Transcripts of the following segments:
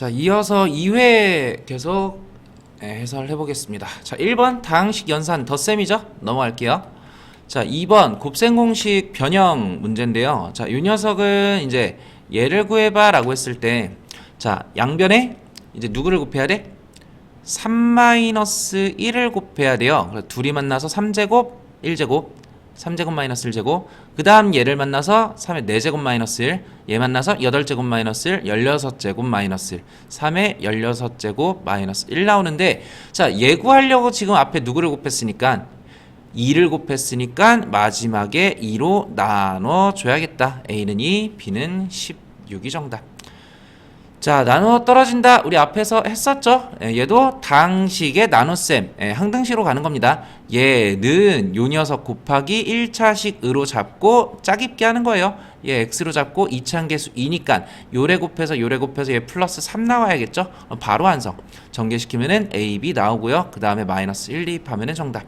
자, 이어서 2회 계속 해설해 보겠습니다. 자, 1번 다항식 연산 덧셈이죠? 넘어갈게요. 자, 2번 곱셈 공식 변형 문제인데요. 자, 이 녀석은 이제 얘를 구해봐 라고 했을 때, 자, 양변에 이제 누구를 곱해야 돼? 3-1을 곱해야 돼요. 그래서 둘이 만나서 3제곱 1제곱 3제곱 마이너스 1제곱, 그 다음 얘를 만나서 3의 4제곱 마이너스 1, 얘 만나서 8제곱 마이너스 1, 16제곱 마이너스 1, 3의 16제곱 마이너스 1 나오는데, 자, 얘 구하려고 지금 앞에 누구를 곱했으니까 2를 곱했으니까 마지막에 2로 나눠줘야겠다. A는 2, B는 16이 정답. 자, 나누어 떨어진다 우리 앞에서 했었죠. 얘도 다항식의 나눗셈, 항등식으로 가는 겁니다. 얘는 요 녀석 곱하기 1차식으로 잡고 짜깁기 하는 거예요. 얘 x로 잡고 2차항계수 2니까 요래 곱해서 얘 플러스 3 나와야겠죠. 바로 완성. 전개시키면은 a, b 나오고요. 그 다음에 마이너스 1 대입하면은 정답.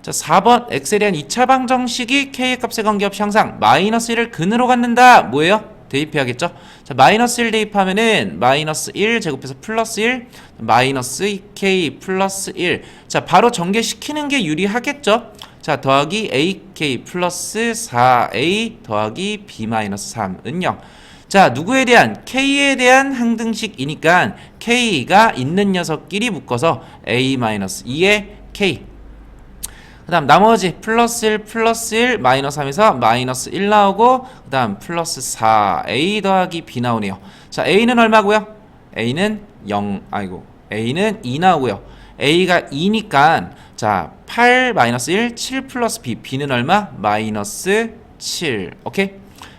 자, 4번 x에 대한 2차 방정식이 k의 값에 관계없이 항상 마이너스 1을 근으로 갖는다. 뭐예요? 대입해야겠죠? 자, 마이너스 1 대입하면은 마이너스 1 제곱해서 플러스 1, 마이너스 2k 플러스 1. 자, 바로 전개시키는 게 유리하겠죠? 자, 더하기 ak 플러스 4a 더하기 b 마이너스 3은 0. 자, 누구에 대한? k에 대한 항등식이니까 k가 있는 녀석끼리 묶어서 a 마이너스 2의 k. 그 다음 나머지 플러스 1 플러스 1 마이너스 3에서 마이너스 1 나오고, 그 다음 플러스 4a 더하기 b 나오네요. 자, a는 얼마고요? a는 2 나오고요. a가 2니까 자, 8 마이너스 1 7 플러스 b, b는 얼마? 마이너스 7. 오케이?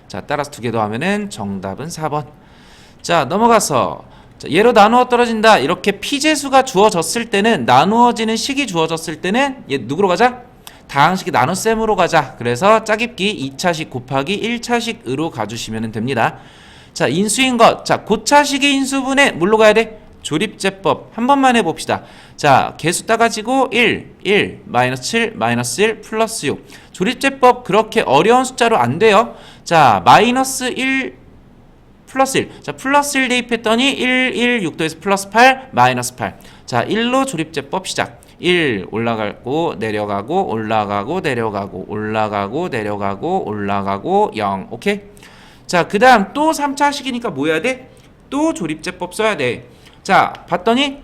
자, 따라서 두 개 더하면은 정답은 4번. 자, 넘어가서 자, 얘로 나누어 떨어진다. 이렇게 피제수가 주어졌을 때는, 나누어지는 식이 주어졌을 때는 얘 누구로 가자? 다항식의 나눗셈으로 가자. 그래서 짜깁기 2차식 곱하기 1차식으로 가주시면 됩니다. 자, 인수인 것. 자, 고차식의 인수분해 뭘로 가야 돼? 조립제법 한 번만 해봅시다. 자, 개수 따가지고 1, 마이너스 7, 마이너스 1, 플러스 6. 조립제법 그렇게 어려운 숫자로 안 돼요. 자, 마이너스 1 플러스 1. 자, 플러스 1 대입했더니 1, 6도에서 플러스 8, 마이너스 8. 자, 1로 조립제법 시작. 1 올라가고 내려가고 올라가고 내려가고 올라가고 내려가고 올라가고 0. 오케이? 자, 그 다음 또 3차식이니까 뭐 해야 돼? 또 조립제법 써야 돼. 자, 봤더니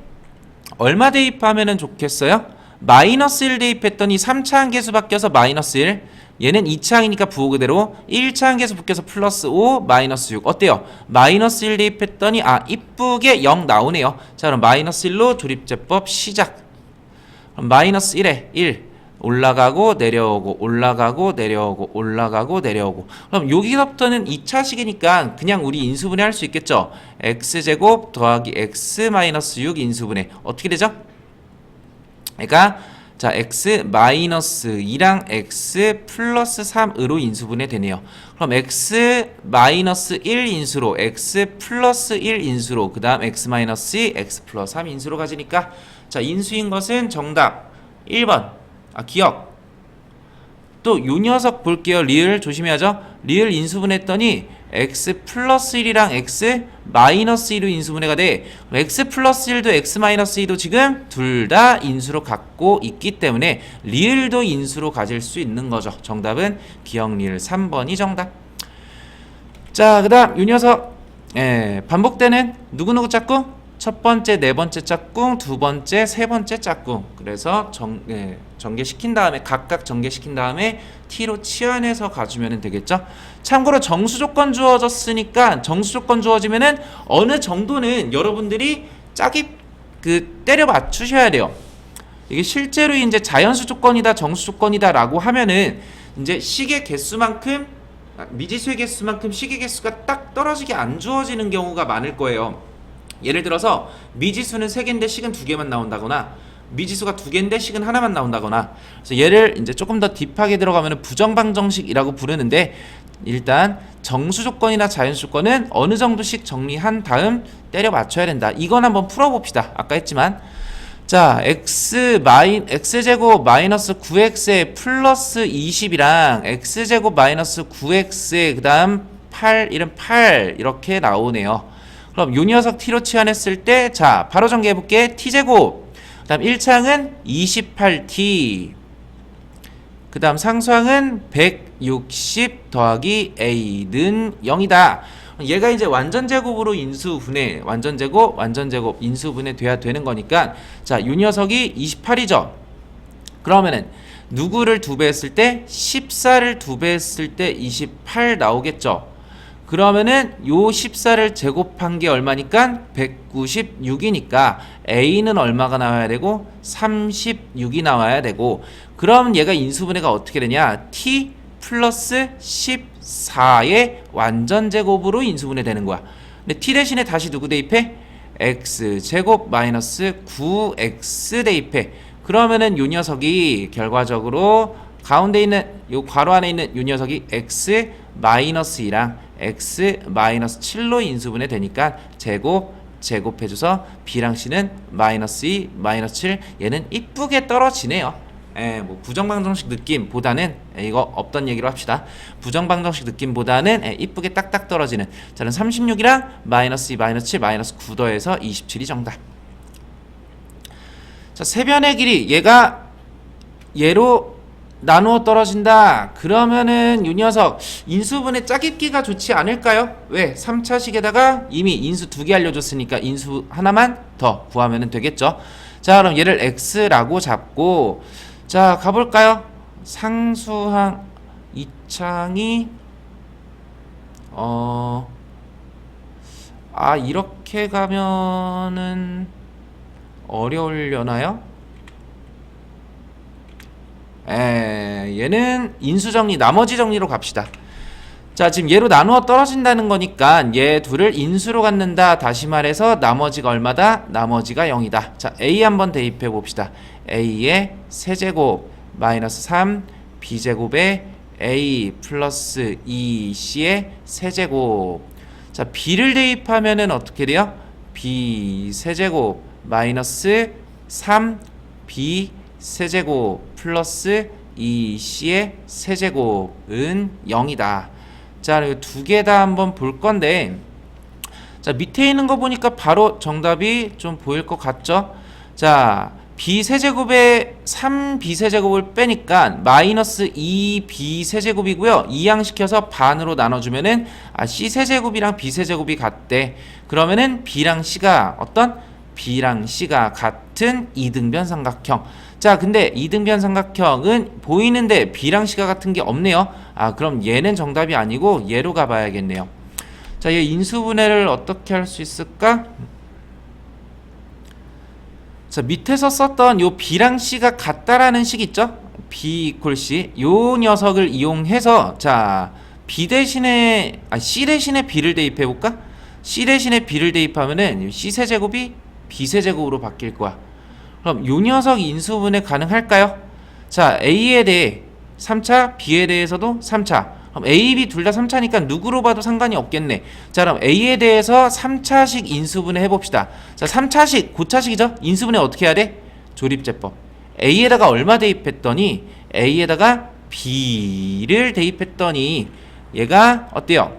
얼마 대입하면 좋겠어요? 마이너스 1 대입했더니 3차 항계수 바뀌어서 마이너스 1. 얘는 2차항이니까 부호 그대로 1차항계수 붙여서 플러스 5 마이너스 6. 어때요? 마이너스 1 대입했더니 이쁘게 0 나오네요. 자, 그럼 마이너스 1로 조립제법 시작. 그럼 마이너스 1에 1 올라가고 내려오고 올라가고 내려오고 올라가고 내려오고. 그럼 여기서부터는 2차식이니까 그냥 우리 인수분해 할 수 있겠죠? x제곱 더하기 x 마이너스 6 인수분해 어떻게 되죠? 그러니까 자, x 마이너스 2랑 x 플러스 3으로 인수분해 되네요. 그럼 x 마이너스 1 인수로 x 플러스 1 인수로, 그 다음 x 마이너스 2 x 플러스 3 인수로 가지니까, 자, 인수인 것은 정답 1번. 기억. 또 요 녀석 볼게요. 리을 조심해야죠. 리을 인수분했더니 x 플러스 1이랑 x 마이너스 2로 인수분해가 돼. x 플러스 1도 x 마이너스 2도 지금 둘 다 인수로 갖고 있기 때문에 리을도 인수로 가질 수 있는 거죠. 정답은 기억 리을 3번이 정답. 자, 그 다음 요 녀석 반복되는 누구누구 짝꿍? 첫 번째, 네 번째 짝꿍, 두 번째, 세 번째 짝꿍. 그래서 전개시킨 다음에 각각 전개시킨 다음에 t로 치환해서 가주면 되겠죠. 참고로 정수조건 주어졌으니까 정수조건 주어지면은 어느 정도는 여러분들이 때려 맞추셔야 돼요. 이게 실제로 이제 자연수 조건이다, 정수 조건이다라고 하면은 이제 식의 개수만큼, 미지수의 개수만큼 식의 개수가 딱 떨어지게 안 주어지는 경우가 많을 거예요. 예를 들어서 미지수는 3개인데 식은 2개만 나온다거나, 미지수가 2개인데 식은 하나만 나온다거나. 그래서 얘를 이제 조금 더 딥하게 들어가면 부정방정식이라고 부르는데, 일단 정수 조건이나 자연수 조건은 어느 정도씩 정리한 다음 때려 맞춰야 된다. 이건 한번 풀어봅시다. 아까 했지만, 자, x제곱 마이너스 9x에 플러스 20이랑 x제곱 마이너스 9x에 그 다음 8 이런 8 이렇게 나오네요. 그럼 요 녀석 t로 치환했을 때 자 바로 전개해볼게. t제곱 그 다음 1창은 28t 그 다음 상수항은 160 더하기 a는 0이다. 얘가 이제 완전제곱으로 인수분해 완전제곱 인수분해 돼야 되는 거니까 자 요 녀석이 28이죠. 그러면은 누구를 2배 했을 때 14를 2배 했을 때 28 나오겠죠. 그러면은 요 14를 제곱한 게 얼마니까 196이니까 a는 얼마가 나와야 되고 36이 나와야 되고 그럼 얘가 인수분해가 어떻게 되냐 t 플러스 14의 완전제곱으로 인수분해 되는 거야. 근데 t 대신에 다시 누구 대입해? x제곱 마이너스 9x 대입해. 그러면은 요 녀석이 결과적으로 가운데 있는 요 괄호 안에 있는 요 녀석이 x 마이너스 2랑 x 마이너스 7로 인수분해 되니까 제곱해줘서 b랑 c는 마이너스 2 마이너스 7 얘는 이쁘게 떨어지네요. 뭐 부정방정식 느낌보다는 이거 없던 얘기로 합시다. 부정방정식 느낌보다는 이쁘게 딱딱 떨어지는 자는 36이랑 마이너스 2 마이너스 7 마이너스 9 더해서 27이 정답. 자 세변의 길이 얘가 얘로 나누어 떨어진다. 그러면은 이 녀석 인수분해 짜깁기가 좋지 않을까요? 왜? 3차식에다가 이미 인수 2개 알려줬으니까 인수 하나만 더 구하면 되겠죠. 자 그럼 얘를 x라고 잡고 자 가볼까요? 상수항 2창이 이렇게 가면은 어려우려나요? 얘는 인수정리 나머지 정리로 갑시다. 자 지금 얘로 나누어 떨어진다는 거니까 얘 둘을 인수로 갖는다. 다시 말해서 나머지가 얼마다? 나머지가 0이다. 자 a 한번 대입해 봅시다. a의 세제곱 마이너스 3 b제곱에 a 플러스 2c의 세제곱. 자 b를 대입하면은 어떻게 돼요? b 세제곱 마이너스 3 b 세제곱 플러스 2c의 세제곱은 0이다. 자, 이거 두 개 다 한번 볼 건데, 자, 밑에 있는 거 보니까 바로 정답이 좀 보일 것 같죠? 자, b세제곱에 3b세제곱을 빼니까 마이너스 2b세제곱이고요. 이항시켜서 반으로 나눠주면은 c세제곱이랑 b세제곱이 같대. 그러면은 b랑 c가 어떤? b랑 c가 같은 이등변 삼각형. 자 근데 이등변 삼각형은 보이는데 b랑 c가 같은 게 없네요. 그럼 얘는 정답이 아니고 얘로 가봐야겠네요. 자 얘 인수분해를 어떻게 할 수 있을까? 자 밑에서 썼던 요 b랑 c가 같다라는 식 있죠? b 이퀄 c 요 녀석을 이용해서 자 b 대신에 c 대신에 b를 대입해 볼까? c 대신에 b를 대입하면은 c 세제곱이 b 세제곱으로 바뀔 거야. 그럼 요 녀석 인수분해 가능할까요? 자 a에 대해 3차 b에 대해서도 3차. 그럼 a, b 둘 다 3차니까 누구로 봐도 상관이 없겠네. 자 그럼 a에 대해서 3차식 인수분해 해봅시다. 자 3차식 고차식이죠. 인수분해 어떻게 해야 돼? 조립제법. a에다가 얼마 대입했더니 a에다가 b를 대입했더니 얘가 어때요?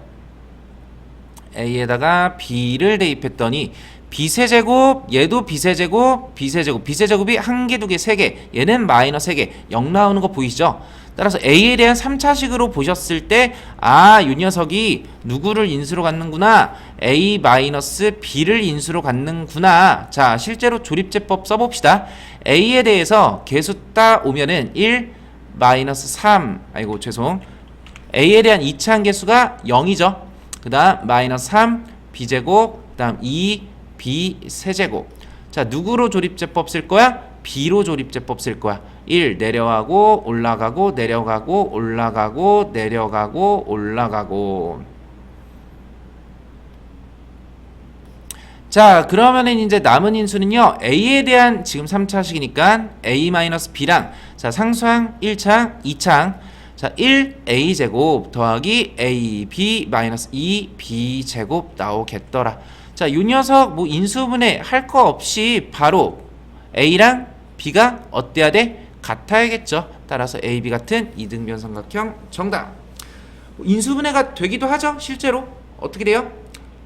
a에다가 b를 대입했더니 b세제곱 얘도 b세제곱이 한 개, 두 개, 세 개 얘는 마이너스 3개 0 나오는 거 보이시죠? 따라서 a에 대한 3차식으로 보셨을 때 요 녀석이 누구를 인수로 갖는구나 a 마이너스 b를 인수로 갖는구나. 자 실제로 조립제법 써봅시다. a에 대해서 개수 따오면은 1 마이너스 3 a에 대한 2차 개수가 0이죠. 그 다음 마이너스 3 b제곱 그 다음 2 b 세제곱. 자 누구로 조립제법 쓸 거야? b로 조립제법 쓸 거야. 1 내려가고 올라가고 내려가고 올라가고 내려가고 올라가고. 자 그러면은 이제 남은 인수는요 a에 대한 지금 3차식이니까 a-b랑 자 상수항 1창 2창 자 1a제곱 더하기 ab-2b제곱 나오겠더라. 자, 요 녀석 뭐 인수분해 할 거 없이 바로 a랑 b가 어때야 돼? 같아야겠죠. 따라서 a, b 같은 이등변 삼각형 정답. 인수분해가 되기도 하죠. 실제로 어떻게 돼요?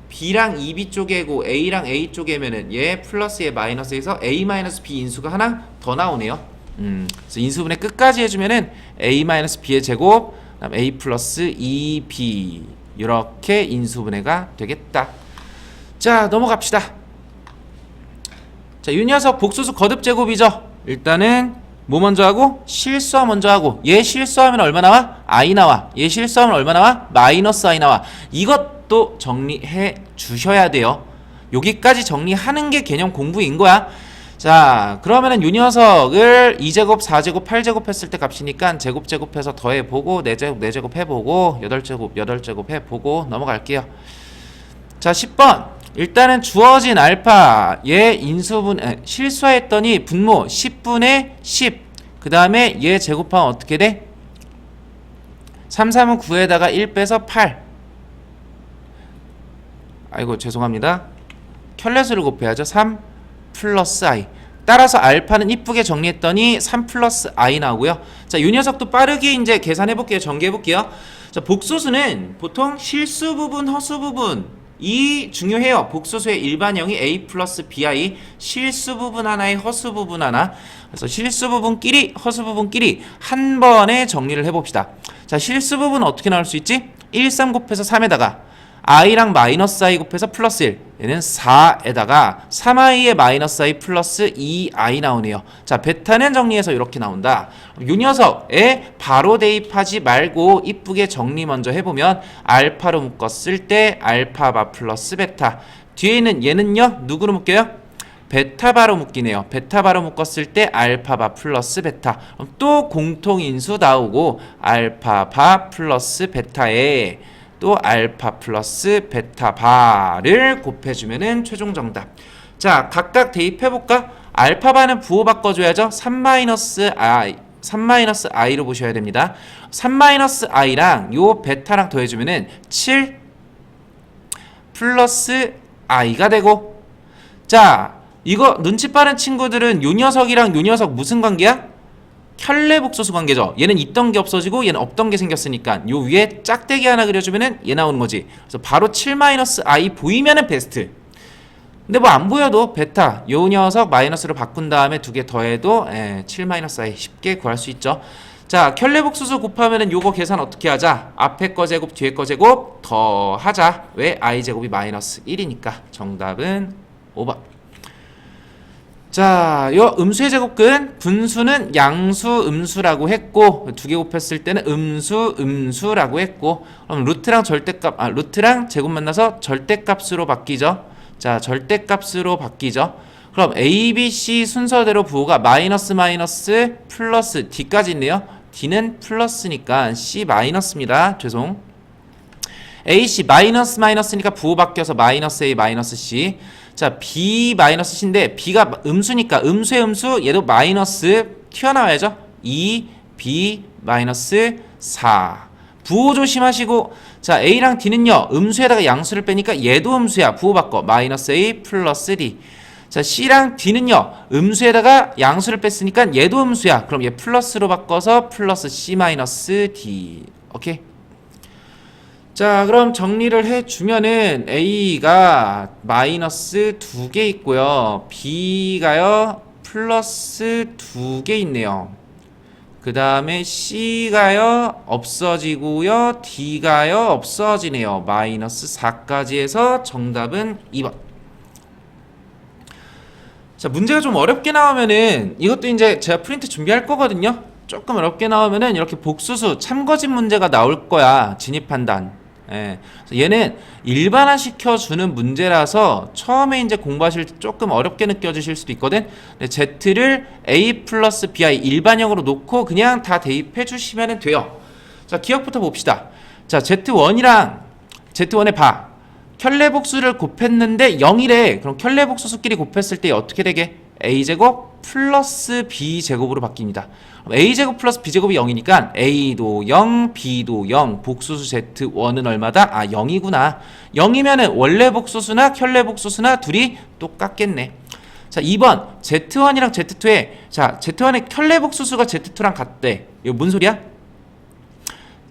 B랑 2B 쪽이고 A랑 A 쪽이면은 얘 플러스 얘 마이너스에서 A 마이너스 B 인수가 하나 더 나오네요. 그래서 인수분해 끝까지 해주면은 A 마이너스 B의 제곱, 그다음 A 플러스 2B 이렇게 인수분해가 되겠다. 자, 넘어갑시다. 자, 이 녀석 복수수 거듭 제곱이죠. 일단은 뭐 먼저 하고? 실수화 먼저 하고. 얘 실수하면 얼마 나와? I 나와. 얘 실수하면 얼마 나와? 마이너스 I 나와. 이것도 정리해 주셔야 돼요. 여기까지 정리하는 게 개념 공부인 거야. 자, 그러면은 이 녀석을 2제곱, 4제곱, 8제곱 했을 때 값이니까 제곱해서 더해보고 4제곱 해보고 8제곱 해보고 넘어갈게요. 자, 10번. 일단은 주어진 알파 얘 실수했더니 분모 10분의 10. 그 다음에 얘 제곱하면 어떻게 돼? 3, 3은 9에다가 1 빼서 8. 아이고 죄송합니다. 켤레수를 곱해야죠. 3 플러스 i. 따라서 알파는 이쁘게 정리했더니 3 플러스 i 나오고요. 자, 이 녀석도 빠르게 이제 계산해볼게요. 전개해볼게요. 자, 복소수는 보통 실수 부분, 허수 부분 이 중요해요. 복소수의 일반형이 a 플러스 bi, 실수 부분 하나에 허수 부분 하나. 그래서 실수 부분끼리 허수 부분끼리 한 번에 정리를 해봅시다. 자, 실수 부분 어떻게 나올 수 있지? 1, 3 곱해서 3에다가 i랑 마이너스 i 곱해서 플러스 1. 얘는 4에다가 3i의 마이너스 i 플러스 2i 나오네요. 자, 베타는 정리해서 이렇게 나온다. 이 녀석에 바로 대입하지 말고 이쁘게 정리 먼저 해보면 알파로 묶었을 때 알파바 플러스 베타. 뒤에 있는 얘는요, 누구로 묶여요? 베타바로 묶이네요. 베타바로 묶었을 때 알파바 플러스 베타. 그럼 또 공통인수 나오고 알파바 플러스 베타에 또 알파 플러스 베타 바를 곱해주면은 최종 정답. 자, 각각 대입해볼까? 알파 바는 부호 바꿔줘야죠. 3-i로 보셔야 됩니다. 3-i랑 요 베타랑 더해주면은 7 플러스 i가 되고. 자, 이거 눈치 빠른 친구들은 요 녀석이랑 요 녀석 무슨 관계야? 켤레복소수 관계죠. 얘는 있던 게 없어지고 얘는 없던 게 생겼으니까 요 위에 짝대기 하나 그려주면은 얘 나오는 거지. 그래서 바로 7-i 보이면은 베스트. 근데 뭐 안 보여도 베타 요 녀석 마이너스로 바꾼 다음에 두 개 더해도 7-i 쉽게 구할 수 있죠. 자, 켤레복소수 곱하면은 요거 계산 어떻게 하자? 앞에 거 제곱 뒤에 거 제곱 더 하자. 왜? i 제곱이 마이너스 1이니까 정답은 5번. 자, 요 음수의 제곱근 분수는 양수, 음수라고 했고 두 개 곱했을 때는 음수, 음수라고 했고 그럼 루트랑 루트랑 제곱 만나서 절대값으로 바뀌죠. 자, 절대값으로 바뀌죠. 그럼 A, B, C 순서대로 부호가 마이너스 마이너스 플러스 D까지 있네요. D는 플러스니까 C 마이너스입니다. 죄송. AC 마이너스 마이너스니까 부호 바뀌어서 마이너스 A 마이너스 C. 자, B 마이너스 C인데 B가 음수니까 음수의 음수 얘도 마이너스 튀어나와야죠. 2 B 마이너스 4. 부호 조심하시고. 자, A랑 D는요 음수에다가 양수를 빼니까 얘도 음수야. 부호 바꿔 마이너스 A 플러스 D. 자, C랑 D는요 음수에다가 양수를 뺐으니까 얘도 음수야. 그럼 얘 플러스로 바꿔서 플러스 C 마이너스 D. 오케이. 자, 그럼 정리를 해주면은 A가 마이너스 2개 있고요. B가요 플러스 2개 있네요. 그 다음에 C가요 없어지고요. D가요 없어지네요. 마이너스 4까지 해서 정답은 2번. 자, 문제가 좀 어렵게 나오면은 이것도 이제 제가 프린트 준비할 거거든요. 조금 어렵게 나오면은 이렇게 복수수 참거짓 문제가 나올 거야. 진입판단. 예. 얘는 일반화 시켜주는 문제라서 처음에 이제 공부하실 때 조금 어렵게 느껴지실 수도 있거든. Z를 A 플러스 BI 일반형으로 놓고 그냥 다 대입해 주시면 돼요. 자, 기억부터 봅시다. 자, Z1의 바 켤레복수를 곱했는데 0이래. 그럼 켤레복수수끼리 곱했을 때 어떻게 되게? A제곱 플러스 B제곱으로 바뀝니다. A제곱 플러스 B제곱이 0이니까 A도 0, B도 0. 복수수 Z1은 얼마다? 0이구나. 0이면은 원래 복수수나 켤레복수수나 둘이 똑같겠네. 자, 2번 Z1이랑 Z2에 자, Z1의 켤레복수수가 Z2랑 같대. 이거 뭔 소리야?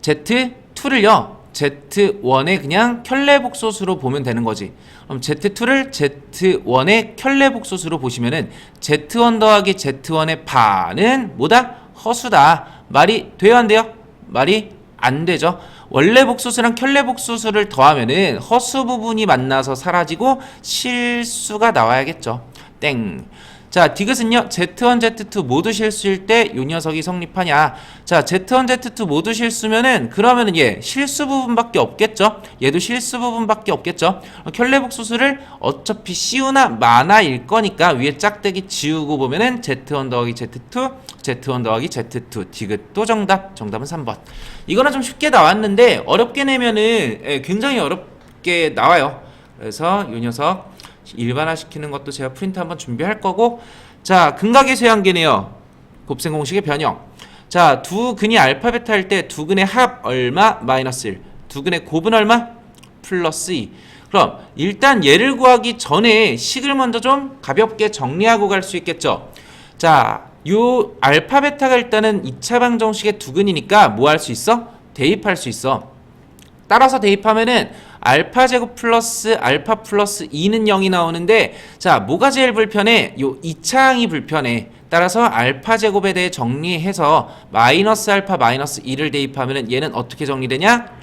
Z2를요 Z1의 그냥 켤레복소수로 보면 되는 거지. 그럼 Z2를 Z1의 켤레복소수로 보시면은 Z1 더하기 Z1의 반은 뭐다? 허수다. 말이 돼요, 안 돼요? 말이 안 되죠. 원래 복소수랑 켤레 복소수를 더하면은 허수 부분이 만나서 사라지고 실수가 나와야겠죠. 땡. 자, 디귿은요. Z1, Z2 모두 실수일 때 요 녀석이 성립하냐. 자, Z1, Z2 모두 실수면은 그러면은 얘 실수 부분밖에 없겠죠. 얘도 실수 부분밖에 없겠죠. 켤레 복소수를 어차피 C우나 마나일 거니까 위에 짝대기 지우고 보면은 Z1 더하기 Z2, Z1 더하기 Z2 디귿도 정답. 정답은 3번. 이거는 좀 쉽게 나왔는데 어렵게 내면은 굉장히 어렵게 나와요. 그래서 요 녀석 일반화시키는 것도 제가 프린트 한번 준비할 거고, 자, 근각의 쇠한계네요. 곱셈 공식의 변형. 자, 두 근이 알파 베타일 때 두 근의 합 얼마? 마이너스 1. 두 근의 곱은 얼마? 플러스 2. 그럼 일단 얘를 구하기 전에 식을 먼저 좀 가볍게 정리하고 갈 수 있겠죠. 자, 요 알파 베타가 일단은 2차 방정식의 두 근이니까 뭐 할 수 있어? 대입할 수 있어. 따라서 대입하면은 알파 제곱 플러스 알파 플러스 2는 0이 나오는데, 자, 뭐가 제일 불편해? 요 2차항이 불편해. 따라서 알파 제곱에 대해 정리해서 마이너스 알파 마이너스 2를 대입하면은 얘는 어떻게 정리되냐?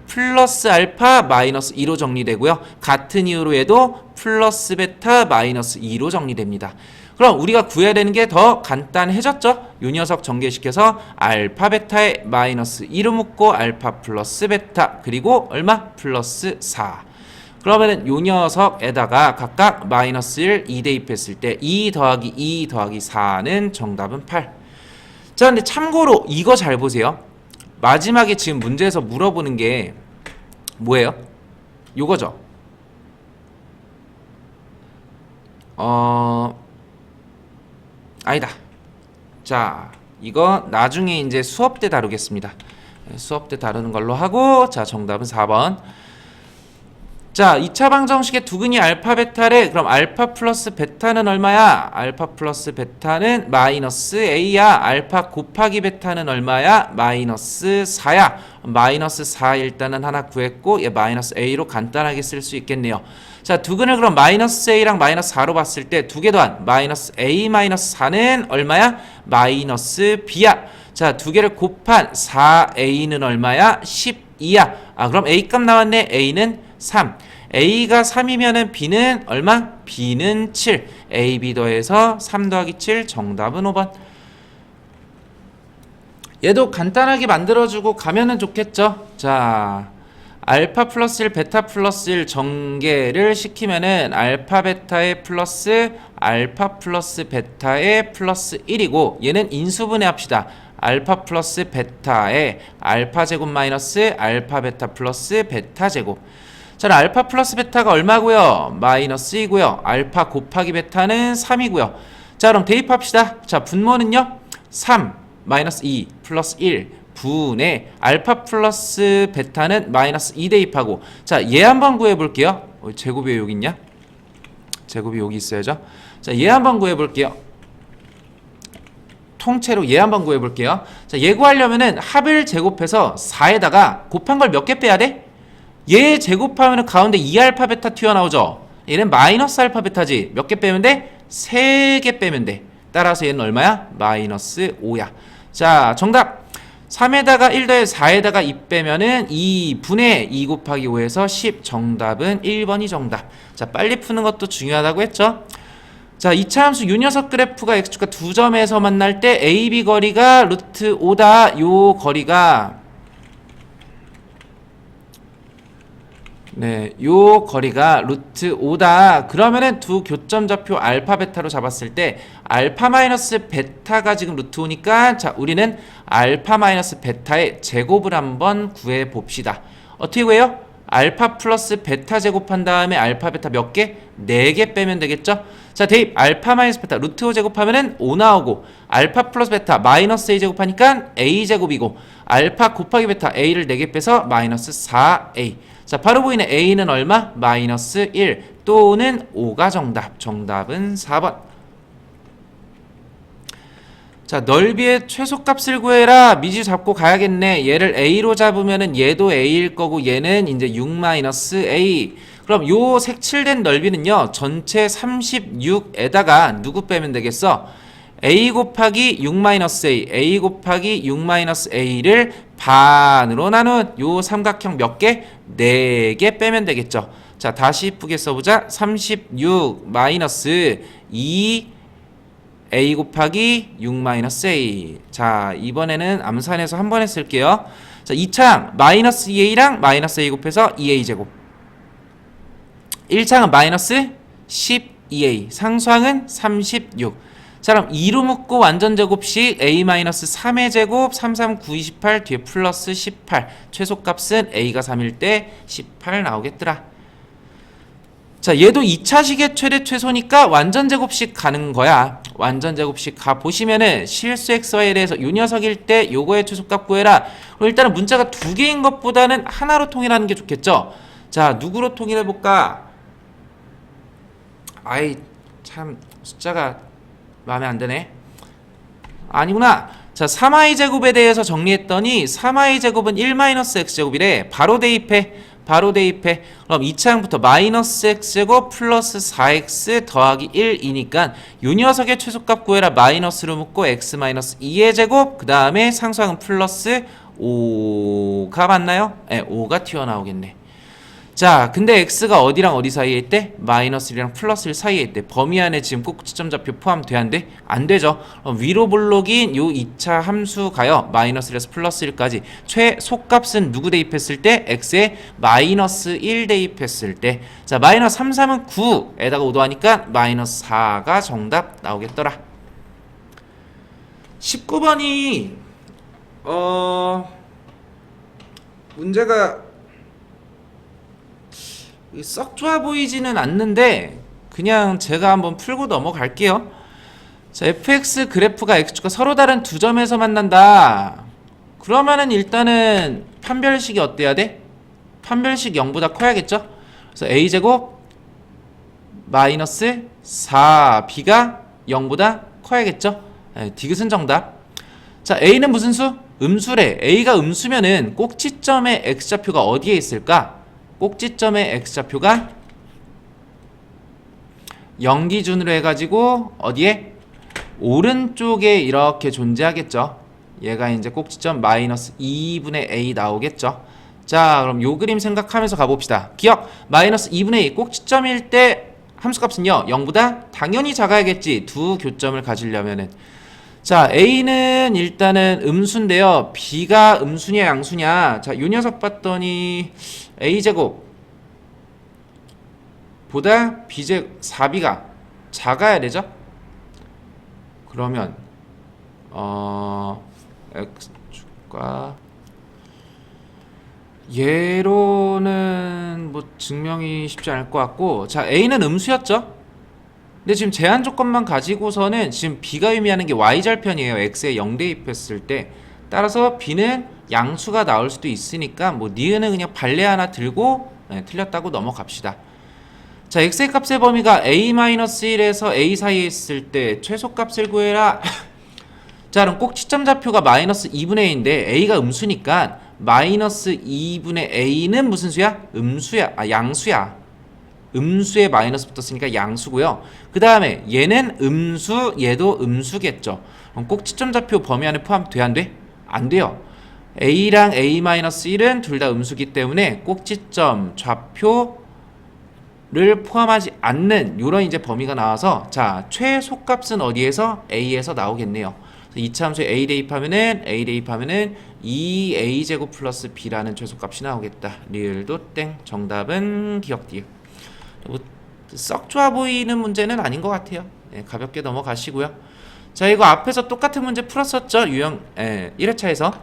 플러스 알파 마이너스 2로 정리되고요. 같은 이유로 얘도 플러스 베타 마이너스 2로 정리됩니다. 그럼 우리가 구해야 되는 게 더 간단해졌죠? 요 녀석 전개시켜서 알파 베타에 마이너스 2로 묶고 알파 플러스 베타 그리고 얼마? 플러스 4. 그러면은 요 녀석에다가 각각 마이너스 1, 2 대입했을 때 2 더하기 2 더하기 4는 정답은 8. 자, 근데 참고로 이거 잘 보세요. 마지막에 지금 문제에서 물어보는 게 뭐예요? 요거죠. 아니다. 자, 이거 나중에 이제 수업 때 다루겠습니다. 수업 때 다루는 걸로 하고, 자, 정답은 4번. 자, 2차 방정식의 두 근이 알파 베타래. 그럼 알파 플러스 베타는 얼마야? 알파 플러스 베타는 마이너스 A야. 알파 곱하기 베타는 얼마야? 마이너스 4야. 마이너스 4 일단은 하나 구했고, 얘 마이너스 A로 간단하게 쓸 수 있겠네요. 자, 두 근을 그럼 마이너스 A랑 마이너스 4로 봤을 때 두 개 더한 마이너스 A 마이너스 4는 얼마야? 마이너스 B야. 자, 두 개를 곱한 4A는 얼마야? 12야. 아, 그럼 A 값 나왔네. A는 3. A가 3이면은 B는 얼마? B는 7. A, B 더해서 3 더하기 7. 정답은 5번. 얘도 간단하게 만들어주고 가면은 좋겠죠. 자, 알파 플러스 1, 베타 플러스 1 전개를 시키면은 알파 베타의 플러스 알파 플러스 베타의 플러스 1이고, 얘는 인수분해 합시다. 알파 플러스 베타의 알파 제곱 마이너스 알파 베타 플러스 베타 제곱. 자, 알파 플러스 베타가 얼마고요? 마이너스 2고요. 알파 곱하기 베타는 3이고요. 자, 그럼 대입합시다. 자, 분모는요? 3 마이너스 2 플러스 1 분의 알파 플러스 베타는 마이너스 2 대입하고, 자, 얘 한번 구해볼게요. 제곱이 왜 여기 있냐? 제곱이 여기 있어야죠. 자, 얘 한번 구해볼게요. 통째로 얘 한번 구해볼게요. 자, 얘 구하려면은 합을 제곱해서 4에다가 곱한 걸 몇 개 빼야 돼? 얘 제곱하면은 가운데 2알파 베타 튀어나오죠. 얘는 마이너스 알파 베타지. 몇 개 빼면 돼? 3개 빼면 돼. 따라서 얘는 얼마야? 마이너스 5야. 자, 정답. 3에다가 1 더해 4에다가 2 빼면은 2분의 2 곱하기 5에서 10. 정답은 1번이 정답. 자, 빨리 푸는 것도 중요하다고 했죠. 자, 2차 함수 요 녀석 그래프가 x축과 두 점에서 만날 때 AB 거리가 루트 5다. 요 거리가, 네, 요 거리가 루트 5다. 그러면은 두 교점 좌표 알파 베타로 잡았을 때 알파 마이너스 베타가 지금 루트 5니까, 자, 우리는 알파 마이너스 베타의 제곱을 한번 구해 봅시다. 어떻게 구해요? 알파 플러스 베타 제곱한 다음에 알파 베타 몇 개? 4개 빼면 되겠죠? 자, 대입 알파 마이너스 베타 루트 5 제곱하면은 5 나오고, 알파 플러스 베타 마이너스 A 제곱하니까 A 제곱이고, 알파 곱하기 베타 A를 4개 빼서 마이너스 4A. 자, 바로 보이는 A는 얼마? 마이너스 1 또는 5가 정답. 정답은 4번. 자, 넓이의 최소값을 구해라. 미지 잡고 가야겠네. 얘를 a로 잡으면은 얘도 a일 거고 얘는 이제 6-a. 그럼 요 색칠된 넓이는요, 전체 36에다가 누구 빼면 되겠어? a 곱하기 6-a, a 곱하기 6-a를 반으로 나눈 요 삼각형 몇 개? 4개 빼면 되겠죠. 자, 다시 이쁘게 써보자. 36 마이너스 2 a 곱하기 6-a. 자, 이번에는 암산해서 한 번에 쓸게요. 자, 2차항 마이너스 2a랑 마이너스 a 곱해서 2a제곱. 1차항은 마이너스 12a, 상수항은 36. 자, 그럼 2로 묶고 완전제곱식 a-3의 제곱 3, 3, 9, 28 뒤에 플러스 18. 최소값은 a가 3일 때 18 나오겠더라. 자, 얘도 2차식의 최대 최소니까 완전제곱식 가는 거야. 완전제곱식 가 보시면은 실수 xy에 대해서 요 녀석일 때 요거의 최소값 구해라. 그럼 일단은 문자가 두 개인 것보다는 하나로 통일하는 게 좋겠죠. 자, 누구로 통일해볼까? 아이 참 숫자가 마음에 안 드네. 아니구나. 자, 3i제곱에 대해서 정리했더니 3i제곱은 1-x제곱이래. 바로 대입해. 그럼 2차항부터 마이너스 x제곱 플러스 4x 더하기 1이니까 요 녀석의 최소값 구해라. 마이너스로 묶고 x 마이너스 2의 제곱, 그 다음에 상수항은 플러스 5가 맞나요? 네, 5가 튀어나오겠네. 자, 근데 x가 어디랑 어디 사이에 있대? 마이너스 1이랑 플러스 1 사이에 있대. 범위 안에 지금 꼭지점 좌표 포함돼야 안 돼? 안 되죠. 위로 볼록인 요 2차 함수가요, 마이너스 1에서 플러스 1까지 최소값은 누구 대입했을 때? x에 마이너스 1 대입했을 때. 자, 마이너스 3, 3은 9에다가 5 더하니까 마이너스 4가 정답 나오겠더라. 19번이 문제가 썩 좋아 보이지는 않는데 그냥 제가 한번 풀고 넘어갈게요. 자, fx 그래프가 x축과 서로 다른 두 점에서 만난다. 그러면은 일단은 판별식이 어때야 돼? 판별식 0보다 커야겠죠? 그래서 a제곱 마이너스 4b가 0보다 커야겠죠? 네, 디귿은 정답. 자, a는 무슨 수? 음수래. a가 음수면은 꼭지점의 x좌표가 어디에 있을까? 꼭지점의 x좌표가 0 기준으로 해가지고 어디에? 오른쪽에 이렇게 존재하겠죠. 얘가 이제 꼭지점 마이너스 2분의 a 나오겠죠. 자, 그럼 요 그림 생각하면서 가봅시다. 기억! 마이너스 2분의 2 꼭지점일 때 함수값은요 0보다 당연히 작아야겠지. 두 교점을 가지려면은. 자, a는 일단은 음수인데요, b가 음수냐 양수냐. 자, 요 녀석 봤더니 a제곱 보다 b제곱 4b가 작아야 되죠. 그러면 x축과 얘로는 뭐 증명이 쉽지 않을 것 같고. 자, a는 음수였죠. 근데 지금 제한 조건만 가지고서는 지금 b가 의미하는 게 y절편이에요. x에 0 대입했을 때. 따라서 b는 양수가 나올 수도 있으니까 뭐 니은은 그냥 발레 하나 들고 틀렸다고 넘어갑시다. 자, x의 값의 범위가 a-1에서 a 사이에 있을 때 최소값을 구해라. 자, 그럼 꼭지점 좌표가 마이너스 2분의 a인데 a가 음수니까 마이너스 2분의 a는 무슨 수야? 음수야. 양수야. 음수에 마이너스 붙었으니까 양수고요. 그 다음에 얘는 음수, 얘도 음수겠죠. 그럼 꼭지점 좌표 범위 안에 포함돼야 안 돼? 안 돼요. a랑 a-1은 둘 다 음수기 때문에 꼭지점 좌표를 포함하지 않는 요런 이제 범위가 나와서, 자, 최소값은 어디에서? a에서 나오겠네요. 2차 함수에 a 대입하면은 2a제곱 플러스 b라는 최소값이 나오겠다. 리을도 땡. 정답은 기억 디귿. 뭐 썩 좋아 보이는 문제는 아닌 것 같아요. 가볍게 넘어가시고요. 자, 이거 앞에서 똑같은 문제 풀었었죠, 유형 1회차에서.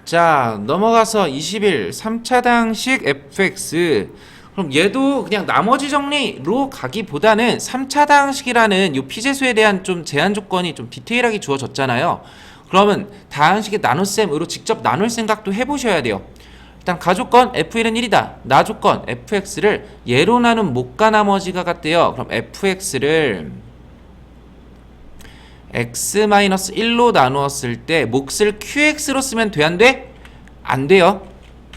자, 넘어가서 21 3차당식 fx. 그럼 얘도 그냥 나머지 정리로 가기보다는 3차당식이라는 요 피제수에 대한 좀 제한 조건이 좀 디테일하게 주어졌잖아요. 그러면 다항식의 나눗셈으로 직접 나눌 생각도 해보셔야 돼요. 일단 가조건 f1은 1이다. 나조건 fx를 예로 나눈 못가 나머지가 같대요. 그럼 fx를 x-1로 나누었을 때 몫을 qx로 쓰면 돼? 안 돼? 안 돼요.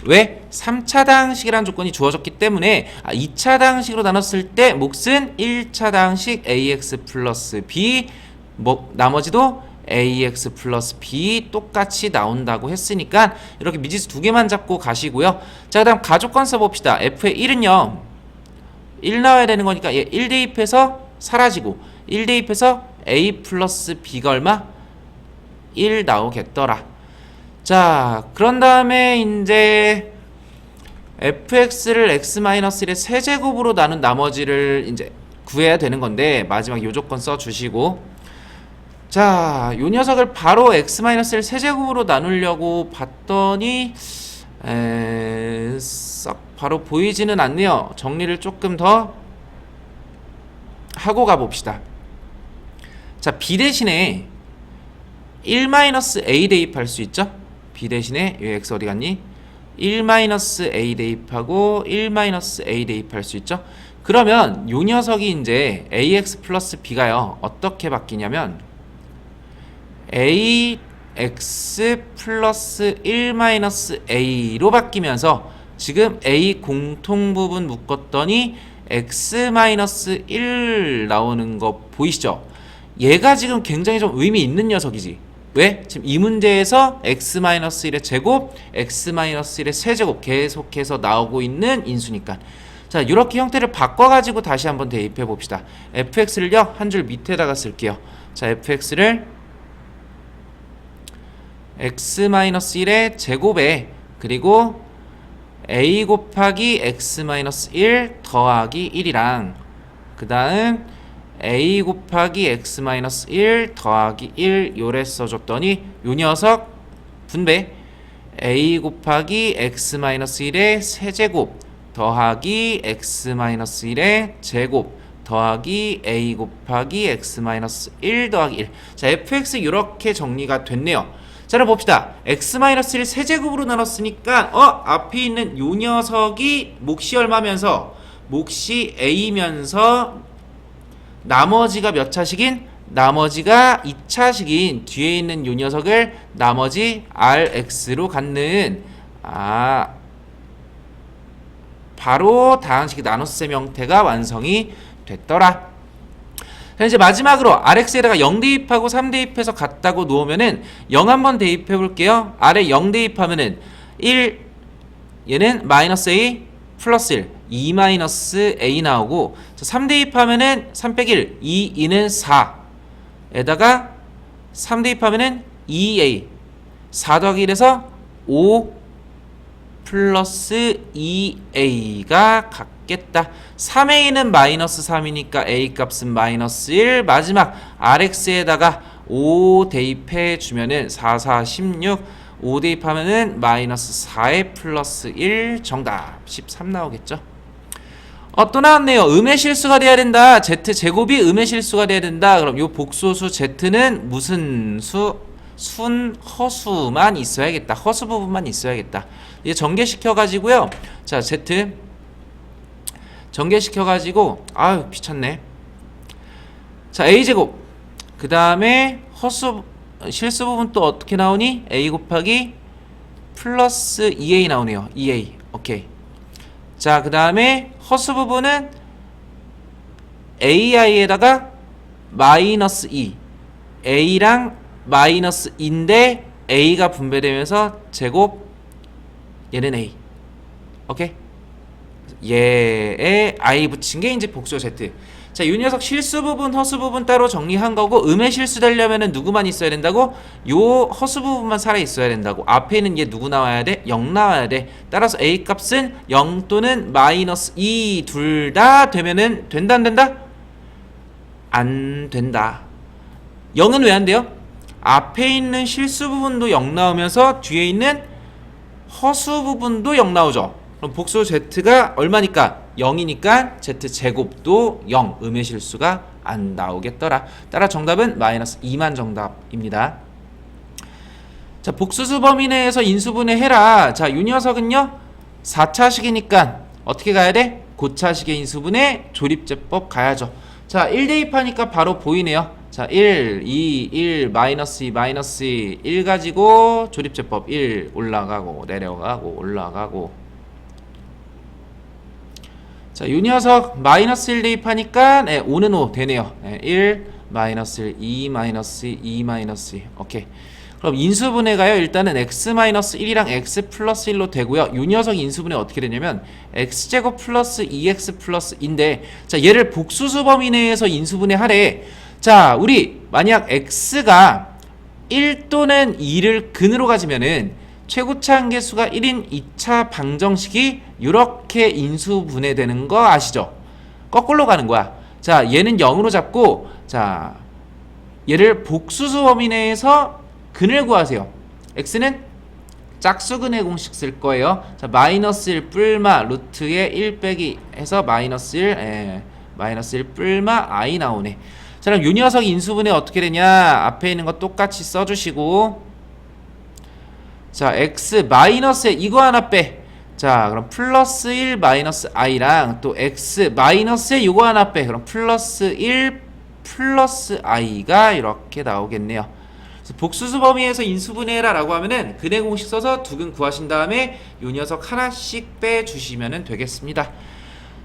왜? 3차당식이라는 조건이 주어졌기 때문에 2차당식으로 나눴을 때 몫은 1차당식 ax 플러스 b 나머지도 ax 플러스 b 똑같이 나온다고 했으니까 이렇게 미지수 두 개만 잡고 가시고요. 자, 그 다음 가족권 써봅시다. f의 1은요 1 나와야 되는 거니까 얘 1 대입해서 사라지고 1 대입해서 a 플러스 b가 얼마? 1 나오겠더라. 자, 그런 다음에 이제 fx를 x-1의 세제곱으로 나눈 나머지를 이제 구해야 되는 건데 마지막 요 조건 써주시고, 자, 요 녀석을 바로 x-를 세제곱으로 나누려고 봤더니 썩 바로 보이지는 않네요. 정리를 조금 더 하고 가봅시다. 자, b 대신에 1-a 대입할 수 있죠? b 대신에 이 x 어디 갔니? 1-a 대입하고 1-a 대입할 수 있죠? 그러면 요 녀석이 이제 ax 플러스 b가요 어떻게 바뀌냐면 ax 플러스 1-a로 바뀌면서 지금 a 공통부분 묶었더니 x-1 나오는 거 보이시죠? 얘가 지금 굉장히 좀 의미 있는 녀석이지. 왜? 지금 이 문제에서 x-1의 제곱, x-1의 세제곱 계속해서 나오고 있는 인수니까. 자, 이렇게 형태를 바꿔가지고 다시 한번 대입해 봅시다. fx를요 한 줄 밑에다가 쓸게요. 자, fx를 x-1의 제곱에 그리고 a 곱하기 x-1 더하기 1이랑 그 다음 a 곱하기 x-1 더하기 1 요래 써줬더니 요 녀석 분배 a 곱하기 x-1의 세제곱 더하기 x-1의 제곱 더하기 a 곱하기 x-1 더하기 1. 자, fx 이렇게 정리가 됐네요. 자, 그럼 봅시다. x-1 세제곱으로 나눴으니까 앞에 있는 요 녀석이 몫이 얼마면서 몫이 a면서 나머지가 몇 차식인? 나머지가 2차식인 뒤에 있는 요 녀석을 나머지 rx로 갖는 바로 다항식의 나눗셈 형태가 완성이 됐더라. 자, 이제 마지막으로 rx에다가 0 대입하고 3 대입해서 같다고 놓으면은 0 한번 대입해 볼게요. r에 0 대입하면은 1 얘는 마이너스 a 플러스 1 2 마이너스 a 나오고, 자, 3 대입하면은 3 빼기 1 2는 4 에다가 3 대입하면은 2a 4 더하기 1에서 5 플러스 2a가 같겠다. 3a는 마이너스 3이니까 a 값은 마이너스 1. 마지막 rx에다가 5 대입해 주면은 4, 4, 16 5 대입하면은 마이너스 4에 플러스 1 정답 13 나오겠죠. 또 나왔네요. 음의 실수가 돼야 된다. z제곱이 음의 실수가 돼야 된다. 그럼 요 복소수 z는 무슨 수? 순허수만 있어야겠다. 허수 부분만 있어야겠다. 이제 전개시켜가지고요. 자, z 전개시켜가지고 귀찮네. 자, a제곱 그 다음에 실수 부분 또 어떻게 나오니? a 곱하기 플러스 2a 나오네요. 2a 오케이. 자, 그 다음에 허수 부분은 ai에다가 마이너스 2 a랑 마이너스 2인데 a가 분배되면서 제곱 얘는 a 오케이. 얘에 i 붙인 게 이제 복수 z. 자, 이 녀석 실수 부분 허수 부분 따로 정리한 거고, 음의 실수 되려면은 누구만 있어야 된다고? 요 허수 부분만 살아 있어야 된다고. 앞에 있는 얘 누구 나와야 돼? 0 나와야 돼. 따라서 a 값은 0 또는 마이너스 2 둘 다 되면은 된다 안 된다? 안 된다. 0은 왜 안 돼요? 앞에 있는 실수 부분도 0 나오면서 뒤에 있는 허수 부분도 0 나오죠. 그럼 복수 z가 얼마니까? 0이니까 z제곱도 0, 음의 실수가 안 나오겠더라. 따라 정답은 마이너스 2만 정답입니다. 자, 복수수 범위 내에서 인수분해 해라. 자, 이 녀석은요 4차식이니까 어떻게 가야 돼? 고차식의 인수분해 조립제법 가야죠. 자, 1 대입하니까 바로 보이네요. 자, 1, 2, 1, 마이너스 2, 마이너스 2, 1 가지고 조립제법 1 올라가고 내려가고 올라가고. 자, 요 녀석 마이너스 1 대입하니까 5는 5 되네요. 1, 마이너스 1, 2, 마이너스 2, 2, 마이너스 2. 오케이. 그럼 인수분해가요. 일단은 x-1이랑 x 플러스 1로 되고요. 요 녀석 인수분해 어떻게 되냐면 x제곱 플러스 2x 플러스 인데, 자, 얘를 복수수 범위 내에서 인수분해 하래. 자, 우리 만약 x가 1 또는 2를 근으로 가지면은 최고차 한계수가 1인 2차 방정식이 이렇게 인수분해되는 거 아시죠? 거꾸로 가는 거야. 자, 얘는 0으로 잡고, 자, 얘를 복수수 범위 내에서 근을 구하세요. x는 짝수근의 공식 쓸 거예요. 자, 마이너스 1 뿔마 루트에 1 빼기 해서 마이너스 1, 마이너스 1 뿔마 i 나오네. 자, 그럼 요 녀석 인수분해 어떻게 되냐? 앞에 있는 거 똑같이 써주시고, 자, x 마이너스에 이거 하나 빼. 자, 그럼 플러스 1 마이너스 i랑 또 x 마이너스에 이거 하나 빼. 그럼 플러스 1 플러스 i가 이렇게 나오겠네요. 복수수 범위에서 인수분해라 라고 하면은 근의 공식 써서 두근 구하신 다음에 요 녀석 하나씩 빼주시면 되겠습니다.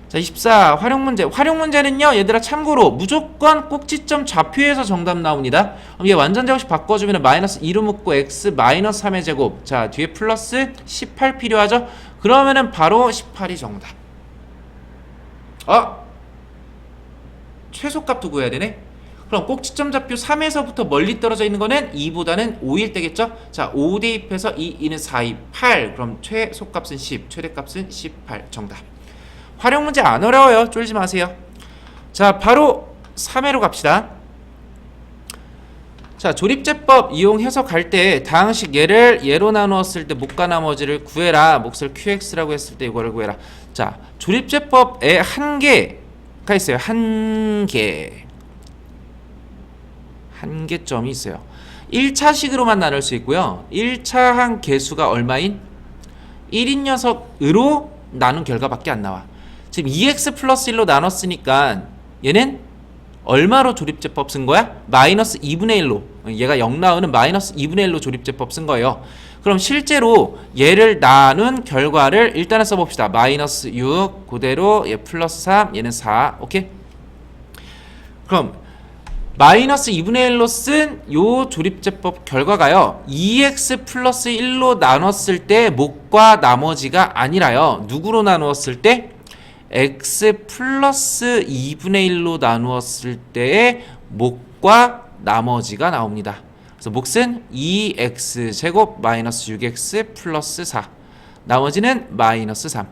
자, 24 활용 문제. 활용 문제는요, 얘들아 참고로 무조건 꼭지점 좌표에서 정답 나옵니다. 그럼 얘 완전 제곱식 바꿔주면 마이너스 2로 묶고 x 마이너스 3의 제곱. 자, 뒤에 플러스 18 필요하죠? 그러면은 바로 18이 정답. 최소값도 구해야 되네. 그럼 꼭지점 좌표 3에서부터 멀리 떨어져 있는 거는 2보다는 5일 때겠죠? 자, 5 대입해서 2, 2는 4, 2, 8. 그럼 최소값은 10, 최대값은 18. 정답. 활용 문제 안 어려워요. 쫄지 마세요. 자, 바로 3회로 갑시다. 자, 조립제법 이용해서 갈 때 다항식 얘를 얘로 나누었을 때 목과 나머지를 구해라. 몫을 qx라고 했을 때 이거를 구해라. 자, 조립제법에 한계가 있어요. 한계점이 있어요. 1차식으로만 나눌 수 있고요. 1차 한 개수가 얼마인? 1인 녀석으로 나눈 결과밖에 안 나와. 지금 2x 플러스 1로 나눴으니까 얘는 얼마로 조립제법 쓴 거야? 마이너스 2분의 1로. 얘가 0 나오는 마이너스 2분의 1로 조립제법 쓴 거예요. 그럼 실제로 얘를 나눈 결과를 일단은 써봅시다. 마이너스 6 그대로 얘 플러스 3 얘는 4. 오케이? 그럼 마이너스 2분의 1로 쓴 요 조립제법 결과가요, 2x 플러스 1로 나눴을 때 목과 나머지가 아니라요, 누구로 나누었을 때? x 플러스 2분의 1로 나누었을 때의 목과 나머지가 나옵니다. 그래서 몫은 2x 제곱 마이너스 6x 플러스 4, 나머지는 마이너스 3.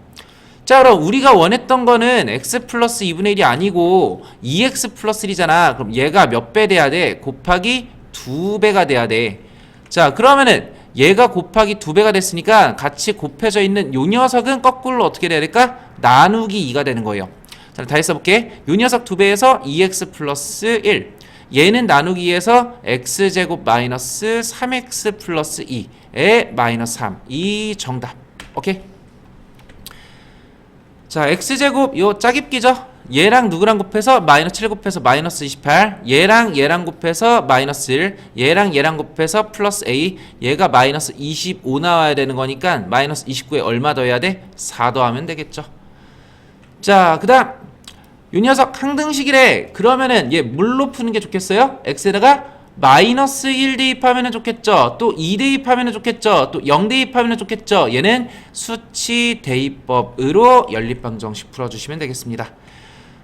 자, 그럼 우리가 원했던 거는 x 플러스 2분의 1이 아니고 2x 플러스 1이잖아. 그럼 얘가 몇 배 돼야 돼? 곱하기 2배가 돼야 돼. 자, 그러면은 얘가 곱하기 2배가 됐으니까 같이 곱해져 있는 요 녀석은 거꾸로 어떻게 돼야 될까? 나누기 2가 되는 거예요. 자, 다시 써볼게. 요 녀석 2배에서 2x 플러스 1, 얘는 나누기 2에서 x제곱 마이너스 3x 플러스 2에 마이너스 3. 이 정답. 오케이? 자, x제곱 요 짜깁기죠? 얘랑 누구랑 곱해서 마이너스 7 곱해서 마이너스 28, 얘랑 곱해서 마이너스 1, 얘랑 곱해서 플러스 a, 얘가 마이너스 25 나와야 되는 거니까 마이너스 29에 얼마 더해야 돼? 4 더하면 되겠죠. 자, 그 다음 요 녀석 항등식이래. 그러면은 얘 뭘로 푸는 게 좋겠어요? x에다가 마이너스 1 대입하면 좋겠죠. 또 2 대입하면 좋겠죠. 또 0 대입하면 좋겠죠. 얘는 수치 대입법으로 연립방정식 풀어주시면 되겠습니다.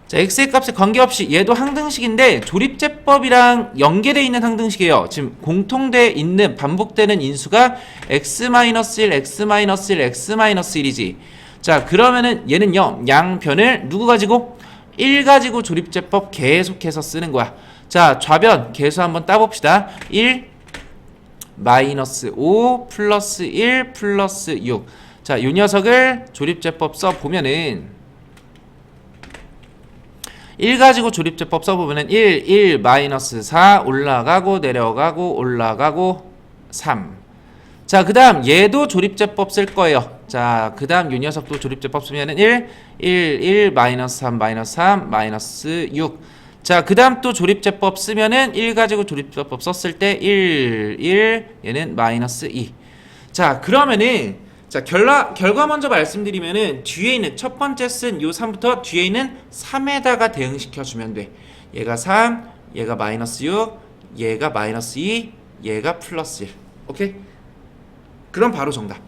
자, x의 값에 관계없이 얘도 항등식인데 조립제법이랑 연계되어 있는 항등식이에요. 지금 공통돼 있는 반복되는 인수가 x-1, x-1, x-1이지. 자, 그러면은 얘는요, 양변을 누구 가지고? 1 가지고 조립제법 계속해서 쓰는 거야. 자, 좌변 계수 한번 따봅시다. 1 마이너스 5 플러스 1 플러스 6. 자, 요 녀석을 조립제법 써보면은 1 가지고 조립제법 써보면은 1 마이너스 4 올라가고 내려가고 올라가고 3. 자, 그 다음 얘도 조립제법 쓸 거예요. 자, 그 다음 요 녀석도 조립제법 쓰면은 1 마이너스 3 마이너스 3 마이너스 6. 자, 그 다음 또 조립제법 쓰면은 1 가지고 조립제법 썼을 때 1, 1, 얘는 마이너스 2. 자, 그러면은 자, 결과 먼저 말씀드리면은 뒤에 있는 첫 번째 쓴 요 3부터 뒤에 있는 3에다가 대응시켜 주면 돼. 얘가 3, 얘가 마이너스 6, 얘가 마이너스 2, 얘가 플러스 1. 오케이? 그럼 바로 정답.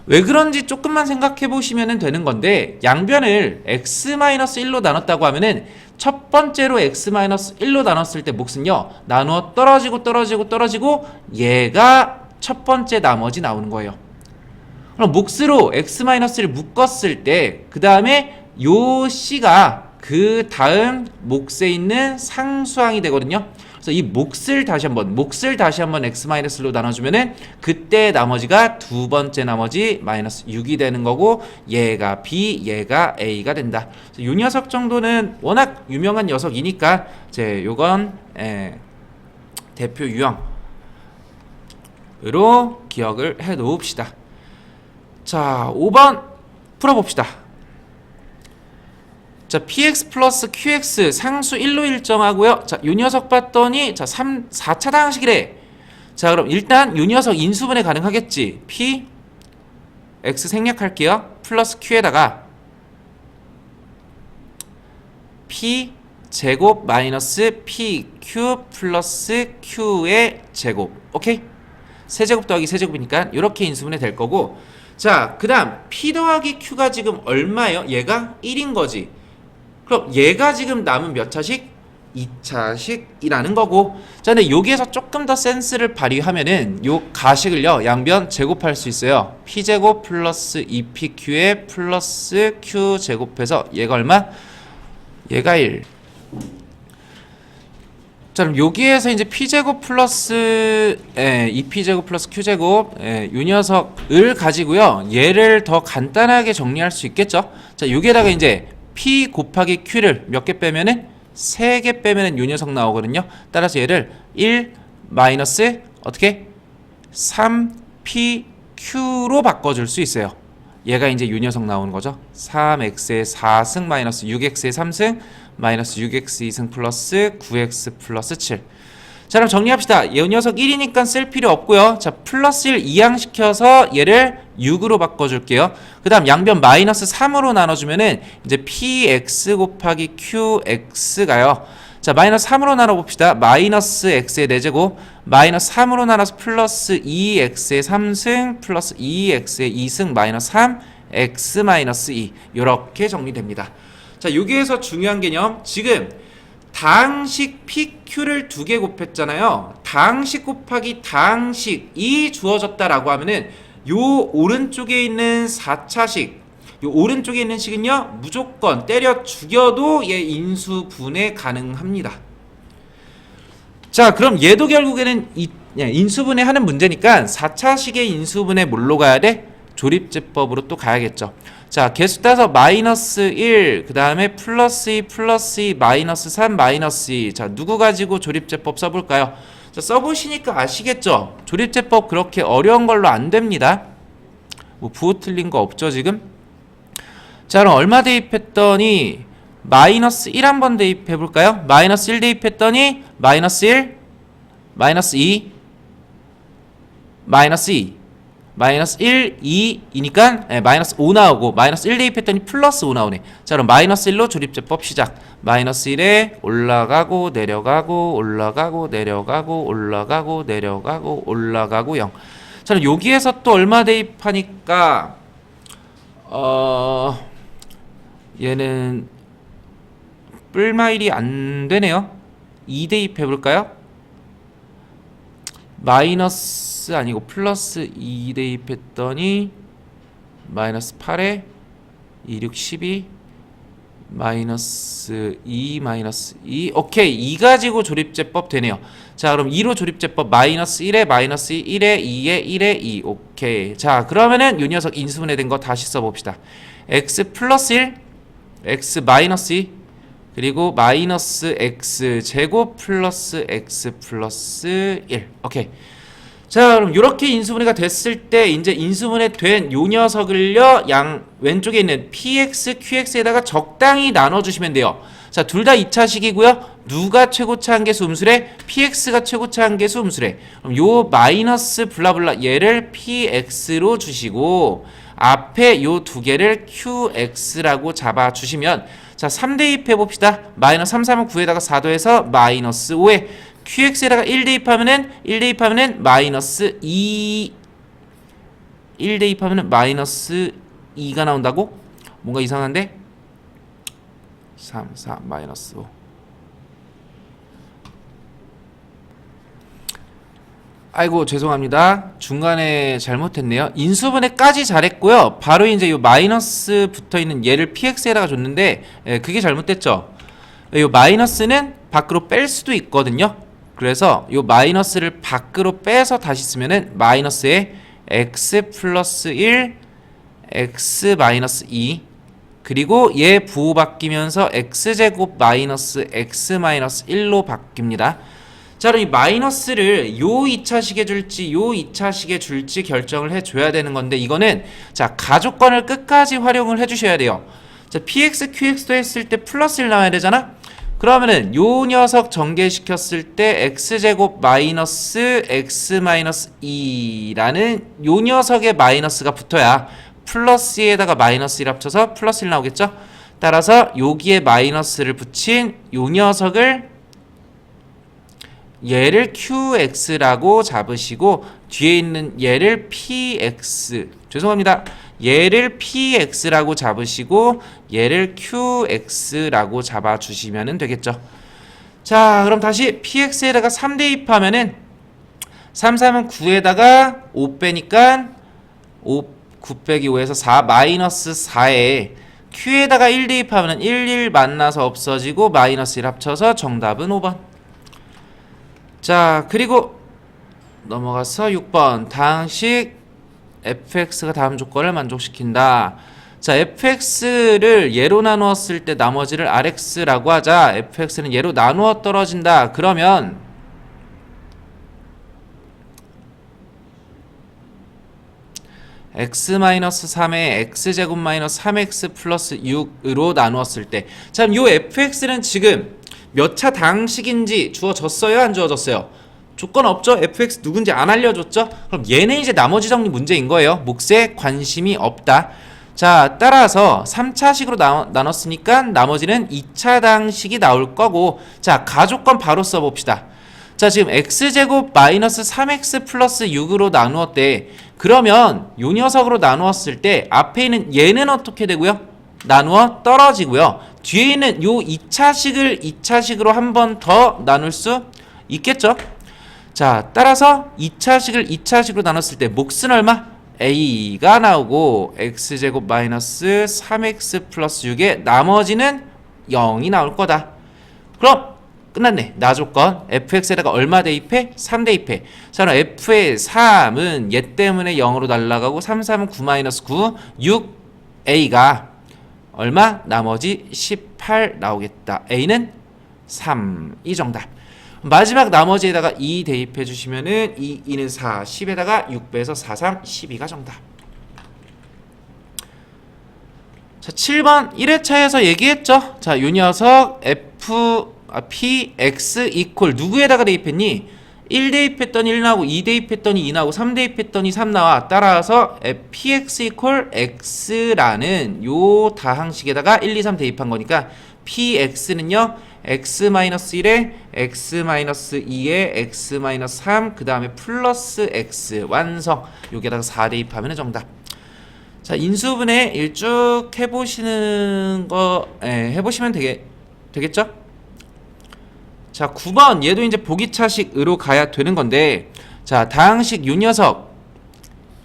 왜 그런지 조금만 생각해 보시면 되는 건데, 양변을 x-1로 나눴다고 하면은 첫 번째로 x-1로 나눴을 때 몫은요, 나누어 떨어지고 얘가 첫 번째 나머지 나오는 거예요. 그럼 몫으로 x-를 묶었을 때 그 다음에 요 c가 그 다음 몫에 있는 상수항이 되거든요. 그래서 이 몫을 다시 한번 x-로 나눠주면은 그때 나머지가 두 번째 나머지 마이너스 6이 되는 거고, 얘가 b, 얘가 a가 된다. 이 녀석 정도는 워낙 유명한 녀석이니까 이제 요건 대표 유형으로 기억을 해 놓읍시다. 자, 5번 풀어봅시다. 자, px 플러스 qx 상수 1로 일정하고요. 자, 요 녀석 봤더니 자, 4차 방식이래. 자, 그럼 일단 요 녀석 인수분해 가능하겠지. p x 생략할게요. 플러스 q에다가 p 제곱 마이너스 pq 플러스 q의 제곱. 오케이? 세제곱 더하기 세제곱이니까 이렇게 인수분해 될 거고, 자, 그 다음 p 더하기 q가 지금 얼마예요? 얘가 1인 거지. 그럼 얘가 지금 남은 몇 차식? 2차식이라는 거고. 자, 근데 여기에서 조금 더 센스를 발휘하면은 요 가식을요, 양변 제곱할 수 있어요. p제곱 플러스 2pq에 플러스 q제곱해서 얘가 얼마? 얘가 1. 자, 그럼 여기에서 이제 p제곱 플러스 2p제곱 플러스 q제곱 요 녀석을 가지고요, 얘를 더 간단하게 정리할 수 있겠죠. 자, 여기에다가 이제 p 곱하기 q를 몇 개 빼면은 3개 빼면은 요 녀석 나오거든요. 따라서 얘를 1 마이너스 어떻게 3pq로 바꿔줄 수 있어요. 얘가 이제 요 녀석 나오는 거죠. 3x의 4승 마이너스 6x의 3승 마이너스 6x 2승 플러스 9x 플러스 7. 자, 그럼 정리합시다. 이 녀석 1이니까 쓸 필요 없고요. 자, 플러스 1 이항시켜서 얘를 6으로 바꿔줄게요. 그 다음 양변 마이너스 3으로 나눠주면은 이제 px 곱하기 qx가요. 자, 마이너스 3으로 나눠봅시다. 마이너스 x의 4제곱 마이너스 3으로 나눠서 플러스 2x의 3승 플러스 2x의 2승 마이너스 3x 마이너스 2. 이렇게 정리됩니다. 자, 여기에서 중요한 개념, 지금 다항식 PQ를 2개 곱했잖아요. 다항식 곱하기 다항식이 주어졌다라고 하면은 요 오른쪽에 있는 4차식, 요 오른쪽에 있는 식은요, 무조건 때려 죽여도 얘 인수분해 가능합니다. 자, 그럼 얘도 결국에는 인수분해 하는 문제니까 4차식의 인수분해 뭘로 가야 돼? 조립제법으로 또 가야겠죠. 자, 개수 따서 마이너스 1, 그 다음에 플러스 2, 플러스 2, 마이너스 3, 마이너스 2. 자, 누구 가지고 조립제법 써볼까요? 자, 써보시니까 아시겠죠? 조립제법 그렇게 어려운 걸로 안 됩니다. 뭐 부호 틀린 거 없죠, 지금? 자, 그럼 얼마 대입했더니 마이너스 1 한번 대입해볼까요? 마이너스 1 대입했더니 마이너스 1, 마이너스 2, 마이너스 2. 마이너스 1, 2이니까 마이너스 5 나오고, 마이너스 1 대입했더니 플러스 5 나오네. 자, 그럼 마이너스 1로 조립제법 시작. 마이너스 1에 올라가고 내려가고 올라가고 내려가고 올라가고 내려가고 올라가고 0. 자, 그럼 여기에서 또 얼마 대입하니까 얘는 뿔마일이 안 되네요. 2 대입해볼까요? 마이너스 아니고 플러스 2 대입했더니 마이너스 8에 2, 6, 12 마이너스 2 마이너스 2. 오케이, 2 가지고 조립제법 되네요. 자, 그럼 2로 조립제법 마이너스 1에 마이너스 1에 2에 1에 2. 오케이. 자, 그러면은 요 녀석 인수분해 된 거 다시 써봅시다. x 플러스 1, x 마이너스 2, 그리고 마이너스 x 제곱 플러스 x 플러스 1. 오케이. 자, 그럼 이렇게 인수분해가 됐을 때 이제 인수분해 된 요 녀석을요 양 왼쪽에 있는 px, qx에다가 적당히 나눠주시면 돼요. 자, 둘 다 2차식이고요. 누가 최고차 한계수 음수래? px가 최고차 한계수 음수래. 그럼 요 마이너스 블라블라 얘를 px로 주시고 앞에 요 두 개를 qx라고 잡아주시면 자, 3대입 해봅시다. 마이너스 3, 3은 9에다가 4 더해서 마이너스 5에 qx에다가 1 대입하면은 마이너스 2 1 대입하면은 마이너스 2가 나온다고? 뭔가 이상한데? 3, 4, 마이너스 5 아이고 죄송합니다. 중간에 잘못했네요. 인수분해까지 잘했고요. 바로 이제 이 마이너스 붙어있는 얘를 px에다가 줬는데 그게 잘못됐죠. 이 마이너스는 밖으로 뺄 수도 있거든요. 그래서 이 마이너스를 밖으로 빼서 다시 쓰면은 마이너스에 x 플러스 1 x 마이너스 2 그리고 얘 부호 바뀌면서 x제곱 마이너스 x 마이너스 1로 바뀝니다. 자, 그럼 이 마이너스를 요 2차식에 줄지 요 2차식에 줄지 결정을 해줘야 되는 건데 이거는 자 가조건을 끝까지 활용을 해주셔야 돼요. 자, px, qx도 했을 때 플러스 1 나와야 되잖아? 그러면은 요 녀석 전개시켰을 때 x제곱 마이너스 x 마이너스 2라는 요 녀석의 마이너스가 붙어야 플러스에다가 마이너스 1 합쳐서 플러스 1 나오겠죠? 따라서 여기에 마이너스를 붙인 요 녀석을 얘를 qx라고 잡으시고 뒤에 있는 얘를 px 죄송합니다. 얘를 px라고 잡으시고 얘를 qx라고 잡아주시면 되겠죠. 자, 그럼 다시 px에다가 3 대입하면은 3, 3은 9에다가 5 빼니까 9 빼기 5에서 4 마이너스 4에 q에다가 1 대입하면 1 만나서 없어지고 마이너스 1 합쳐서 정답은 5번. 자, 그리고 넘어가서 6번 다항식 fx가 다음 조건을 만족시킨다. 자, fx를 예로 나누었을 때 나머지를 rx라고 하자. fx는 예로 나누어 떨어진다. 그러면 x-3에 x제곱 마이너스 3x 플러스 6으로 나누었을 때 자, 그럼 요 fx는 지금 몇 차 다항식인지 주어졌어요? 안 주어졌어요? 조건 없죠? fx 누군지 안 알려줬죠? 그럼 얘는 이제 나머지 정리 문제인 거예요. 몫에 관심이 없다. 자, 따라서 3차식으로 나눴으니까 나머지는 2차 다항식이 나올 거고 자, 가조건 바로 써봅시다. 자, 지금 x제곱 마이너스 3x 플러스 6으로 나누었대. 그러면 요 녀석으로 나누었을 때 앞에 있는 얘는 어떻게 되고요? 나누어 떨어지고요. 뒤에 있는 요 2차식을 2차식으로 한 번 더 나눌 수 있겠죠? 자, 따라서 2차식을 2차식으로 나눴을 때 몫은 얼마? a가 나오고 x제곱 마이너스 3x 플러스 6에 나머지는 0이 나올 거다. 그럼 끝났네. 나조건 fx에다가 얼마 대입해? 3 대입해. 자, 그럼 f의 3은 얘 때문에 0으로 날아가고 3, 3은 9 마이너스 9 6a가 얼마? 나머지 18 나오겠다. a는 3. 이 정답. 마지막 나머지에다가 2 대입해 주시면은 2는 4, 10에다가 6 빼서 4, 3, 12가 정답. 자, 7번 1회차에서 얘기했죠. 자, 요 녀석 px 이퀄 누구에다가 대입했니? 1 대입했더니 1 나오고 2 대입했더니 2 나오고 3 대입했더니 3 나와. 따라서 px 이퀄 x라는 요 다항식에다가 1, 2, 3 대입한 거니까 px는요 x-1에 x-2에 x-3 그 다음에 플러스 x 완성. 여기에다가 4 대입하면 정답. 자, 인수분해 일쭉 해보시는 거 해보시면 되겠죠? 자, 9번 얘도 이제 보기차식으로 가야 되는 건데 자, 다항식 요 녀석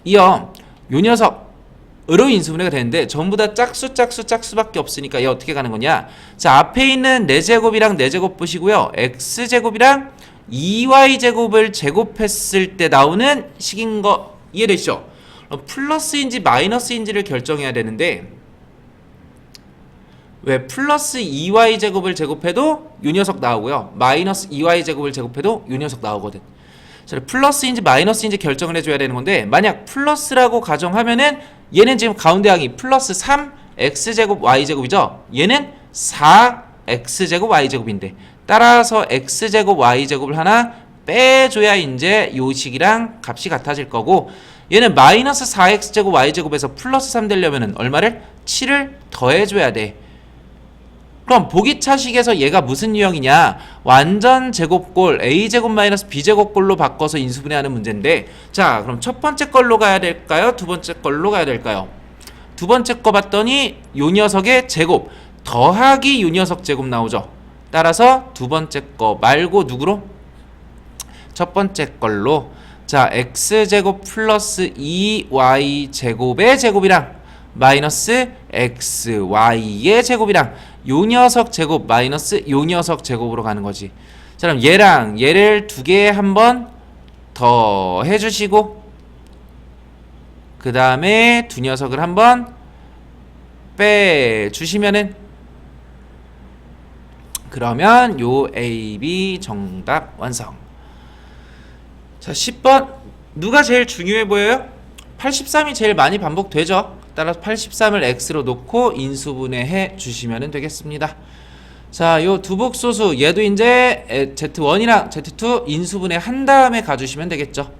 이어 요 녀석으로 인수분해가 되는데 전부 다 짝수밖에 없으니까 얘 어떻게 가는 거냐? 자, 앞에 있는 4제곱이랑 4제곱 보시고요. x제곱이랑 2y제곱을 제곱했을 때 나오는 식인 거 이해되시죠? 플러스인지 마이너스인지를 결정해야 되는데 왜 플러스 2y제곱을 제곱해도 요 녀석 나오고요. 마이너스 2y제곱을 제곱해도 요 녀석 나오거든. 자, 플러스인지 마이너스인지 결정을 해줘야 되는 건데, 만약 플러스라고 가정하면은 얘는 지금 가운데 항이 플러스 3x제곱 y제곱이죠. 얘는 4x제곱 y제곱인데, 따라서 x제곱 y제곱을 하나 빼줘야 이제 요 식이랑 값이 같아질 거고, 얘는 마이너스 4x제곱 y제곱에서 플러스 3 되려면은 얼마를? 7을 더해줘야 돼. 그럼 보기차식에서 얘가 무슨 유형이냐? 완전 제곱꼴 a제곱 마이너스 b제곱꼴로 바꿔서 인수분해하는 문제인데, 자 그럼 첫 번째 걸로 가야 될까요? 두 번째 걸로 가야 될까요? 두 번째 거 봤더니 요 녀석의 제곱 더하기 요 녀석 제곱 나오죠. 따라서 두 번째 거 말고 누구로? 첫 번째 걸로. 자 x제곱 플러스 2y제곱의 제곱이랑 마이너스 xy의 제곱이랑 요 녀석 제곱 마이너스 요 녀석 제곱으로 가는 거지. 자 그럼 얘랑 얘를 두 개 한번 더 해주시고, 그 다음에 두 녀석을 한번 빼주시면은, 그러면 요 A, B 정답 완성. 자 10번 누가 제일 중요해 보여요? 83이 제일 많이 반복되죠. 따라서 83을 x로 놓고 인수분해해 주시면 되겠습니다. 자, 요 두복소수 얘도 이제 z1이랑 z2 인수분해 한 다음에 가주시면 되겠죠.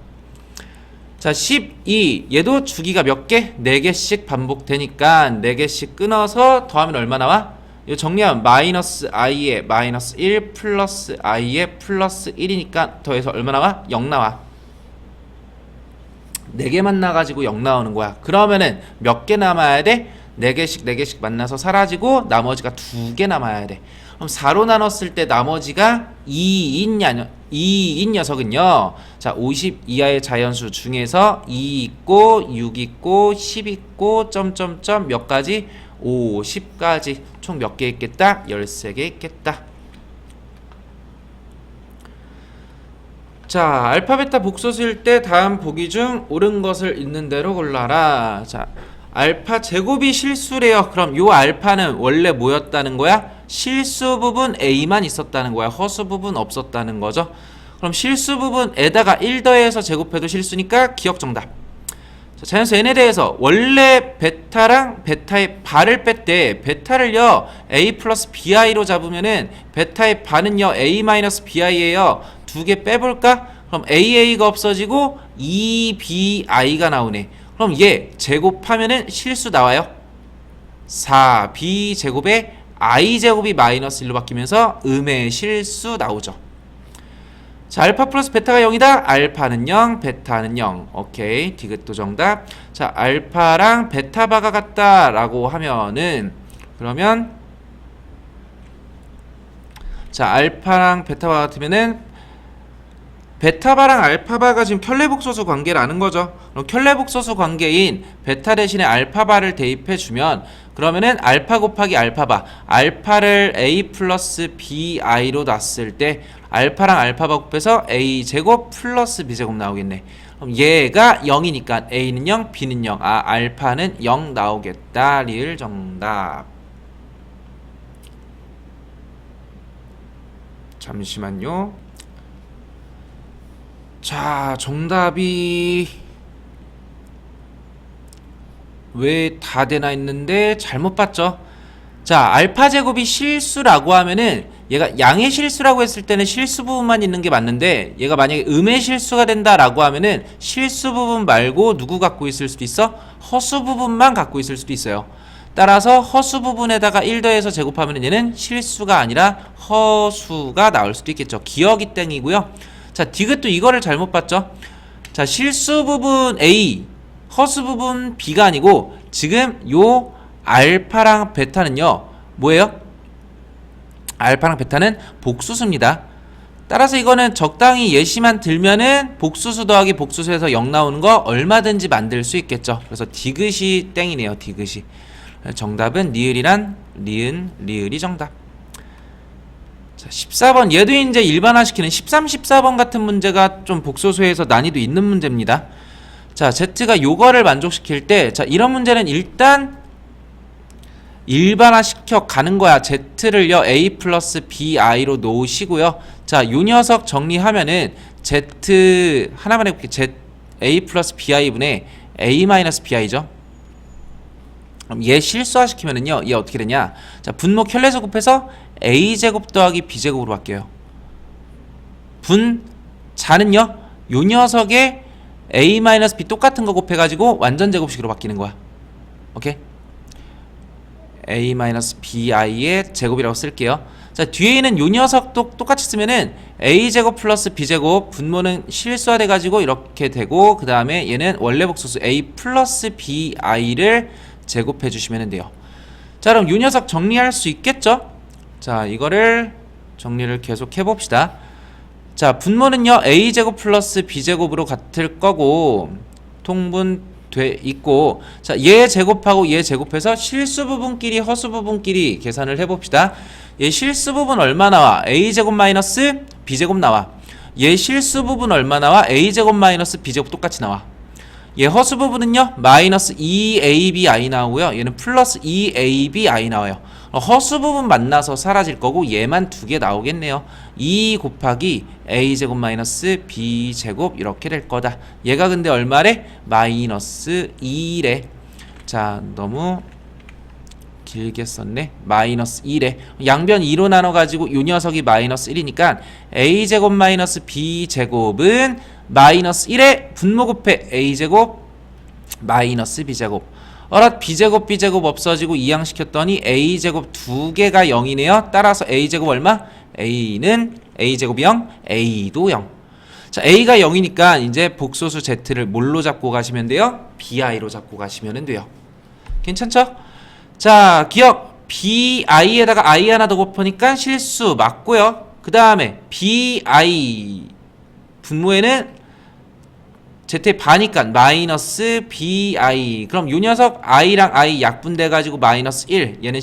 자 12 얘도 주기가 몇 개? 4개씩 반복되니까 4개씩 끊어서 더하면 얼마 나와? 요 정리하면 마이너스 i에 마이너스 1 플러스 i에 플러스 1이니까 더해서 얼마 나와? 0 나와. 4개만 나가지고 0 나오는 거야. 그러면은 몇 개 남아야 돼? 4개씩 만나서 사라지고 나머지가 2개 남아야 돼. 그럼 4로 나눴을 때 나머지가 2인 녀석은요. 자, 50 이하의 자연수 중에서 2 있고 6 있고 10 있고 점점점 몇 가지? 50까지 총 몇 개 있겠다? 13개 있겠다. 자, 알파 베타 복소수일 때 다음 보기 중 옳은 것을 있는 대로 골라라. 자, 알파 제곱이 실수래요. 그럼 요 알파는 원래 뭐였다는 거야? 실수 부분 A만 있었다는 거야. 허수 부분 없었다는 거죠. 그럼 실수 부분에다가 1 더해서 제곱해도 실수니까 기억 정답. 자, 자연수 n에 대해서 원래 베타랑 베타의 발을 뺐대. 베타를요 A 플러스 bi로 잡으면은 베타의 반은요 A 마이너스 bi예요. 2개 빼볼까? 그럼 AA가 없어지고 2BI가 나오네. 그럼 얘 제곱하면은 실수 나와요. 4B제곱에 I제곱이 마이너스 1로 바뀌면서 음의 실수 나오죠. 자, 알파 플러스 베타가 0이다. 알파는 0, 베타는 0. 오케이. 디귿도 정답. 자, 알파랑 베타바가 같다 라고 하면은, 그러면 자, 알파랑 베타바 같으면은 베타바랑 알파바가 지금 켤레복소수 관계라는 거죠. 그럼 켤레복소수 관계인 베타 대신에 알파바를 대입해주면, 그러면은 알파 곱하기 알파바, 알파를 A 플러스 BI로 놨을 때 알파랑 알파바 곱해서 A 제곱 플러스 B 제곱 나오겠네. 그럼 얘가 0이니까 A는 0, B는 0. 아, 알파는 0 나오겠다. 리을 정답. 잠시만요. 자, 정답이 왜 다 되나 했는데 잘못 봤죠. 자, 알파 제곱이 실수라고 하면은 얘가 양의 실수라고 했을 때는 실수 부분만 있는 게 맞는데, 얘가 만약에 음의 실수가 된다라고 하면은 실수 부분 말고 누구 갖고 있을 수도 있어? 허수 부분만 갖고 있을 수도 있어요. 따라서 허수 부분에다가 1 더해서 제곱하면 얘는 실수가 아니라 허수가 나올 수도 있겠죠. 기억이 땡이고요. 자, 디귿도 이거를 잘못 봤죠. 자, 실수 부분 A, 허수 부분 B가 아니고 지금 요 알파랑 베타는요 뭐예요? 알파랑 베타는 복수수입니다. 따라서 이거는 적당히 예시만 들면은 복수수 더하기 복수수에서 0 나오는 거 얼마든지 만들 수 있겠죠. 그래서 디귿이 땡이네요. 디귿이. 정답은 리을이란 리은, 리을이 정답. 자, 14번 얘도 이제 일반화시키는 13, 14번 같은 문제가 좀 복소수에서 난이도 있는 문제입니다. 자, Z가 요거를 만족시킬 때, 자, 이런 문제는 일단 일반화시켜 가는 거야. Z를요 A 플러스 BI로 놓으시고요. 자, 요 녀석 정리하면은 Z 하나만 해볼게. Z A 플러스 BI분의 A 마이너스 BI죠. 그럼 얘 실수화시키면은요, 얘 어떻게 되냐? 자, 분모 켤레 곱해서 A제곱 더하기 B제곱으로 바뀌어요. 자는요, 요 녀석의 A 마이너스 B 똑같은 거 곱해가지고 완전 제곱식으로 바뀌는 거야. 오케이? A 마이너스 BI의 제곱이라고 쓸게요. 자, 뒤에 있는 요 녀석도 똑같이 쓰면은 A제곱 플러스 B제곱, 분모는 실수화돼가지고 이렇게 되고, 그 다음에 얘는 원래 복소수 A 플러스 BI를 제곱해 주시면 돼요. 자, 그럼 요 녀석 정리할 수 있겠죠? 자, 이거를 정리를 계속 해봅시다. 자, 분모는요, A제곱 플러스 B제곱으로 같을 거고, 통분돼 있고, 자, 얘 제곱하고 얘 제곱해서 실수 부분끼리 허수 부분끼리 계산을 해봅시다. 얘 실수 부분 얼마 나와? A제곱 마이너스 B제곱 나와. 얘 실수 부분 얼마 나와? A제곱 마이너스 B제곱 똑같이 나와. 얘 허수 부분은요, 마이너스 2ABI 나오고요. 얘는 플러스 2ABI 나와요. 허수 부분 만나서 사라질 거고, 얘만 두 개 나오겠네요. 2 곱하기 A제곱 마이너스 B제곱 이렇게 될 거다. 얘가 근데 얼마래? 마이너스 2래. 자, 너무 길게 썼네. 마이너스 1에 양변 2로 나눠가지고 요 녀석이 마이너스 1이니까 A제곱 마이너스 B제곱은 마이너스 1에 분모 곱해 A제곱 마이너스 B제곱. 어라, B제곱 B제곱 없어지고 이항시켰더니 A제곱 두 개가 0이네요. 따라서 A제곱 얼마? A는 A제곱이 0, A도 0. 자, A가 0이니까 이제 복소수 Z를 뭘로 잡고 가시면 돼요? BI로 잡고 가시면 돼요. 괜찮죠? 자, 기억 BI에다가 I 하나 더 곱하니까 실수 맞고요. 그 다음에 BI 분모에는 Z의 반이니까 마이너스 BI. 그럼 요 녀석 I랑 I 약분돼 가지고 마이너스 1. 얘는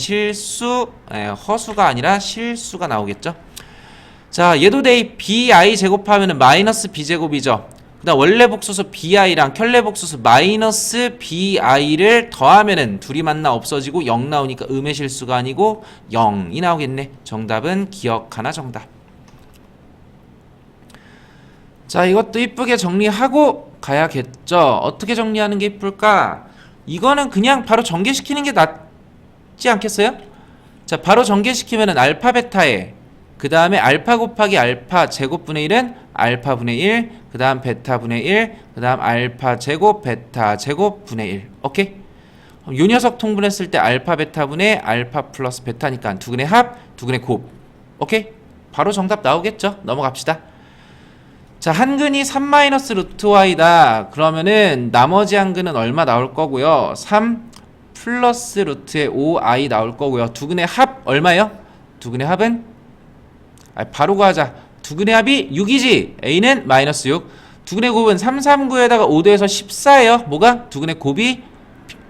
허수가 아니라 실수가 나오겠죠. 자, 얘도 BI 제곱하면은 마이너스 B제곱이죠. 그 다음 원래 복소수 BI랑 켤레 복소수 마이너스 BI를 더하면은 둘이 만나 없어지고 0 나오니까 음의 실수가 아니고 0이 나오겠네. 정답은 기억 하나 정답. 자, 이것도 이쁘게 정리하고 가야겠죠. 어떻게 정리하는 게 이쁠까? 이거는 그냥 바로 전개시키는 게 낫지 않겠어요? 자, 바로 전개시키면은 알파 베타에 그 다음에 알파 곱하기 알파 제곱분의 1은 알파분의 1, 그 다음 베타분의 1, 그 다음 알파 제곱 베타 제곱분의 1. 오케이? 요 녀석 통분했을 때 알파 베타분의 알파 플러스 베타니까 두근의 합, 두근의 곱. 오케이? 바로 정답 나오겠죠? 넘어갑시다. 자, 한 근이 3 마이너스 루트 y다. 그러면은 나머지 한 근은 얼마 나올 거고요? 3 플러스 루트의 5i 나올 거고요. 두근의 합 얼마예요? 두근의 합은 바로 구하자. 두근의 합이 6이지. A는 마이너스 6. 두근의 곱은 3, 3, 9에다가 5 더해서 14예요. 뭐가? 두근의 곱이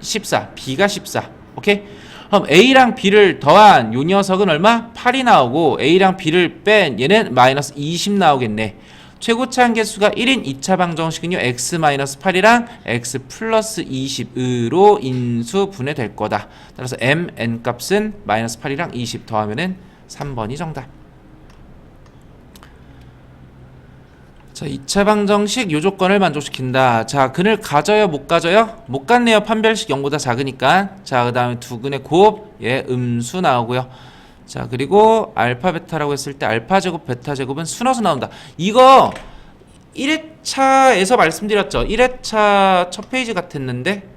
14. B가 14. 오케이? 그럼 A랑 B를 더한 요 녀석은 얼마? 8이 나오고 A랑 B를 뺀 얘는 마이너스 20 나오겠네. 최고차 한계수가 1인 2차 방정식은요, x-8이랑 x 플러스 20으로 인수 분해될 거다. 따라서 m, n 값은 마이너스 8이랑 20 더하면은 3번이 정답. 자, 2차 방정식 요 조건을 만족시킨다. 자, 근을 가져요? 못 가져요? 못 갖네요. 판별식 0보다 작으니까. 자, 그 다음에 두근의 곱, 예, 음수 나오고요. 자, 그리고 알파 베타라고 했을 때 알파 제곱 베타 제곱은 순허수 나온다. 이거 1회차에서 말씀드렸죠. 1회차 첫 페이지 같았는데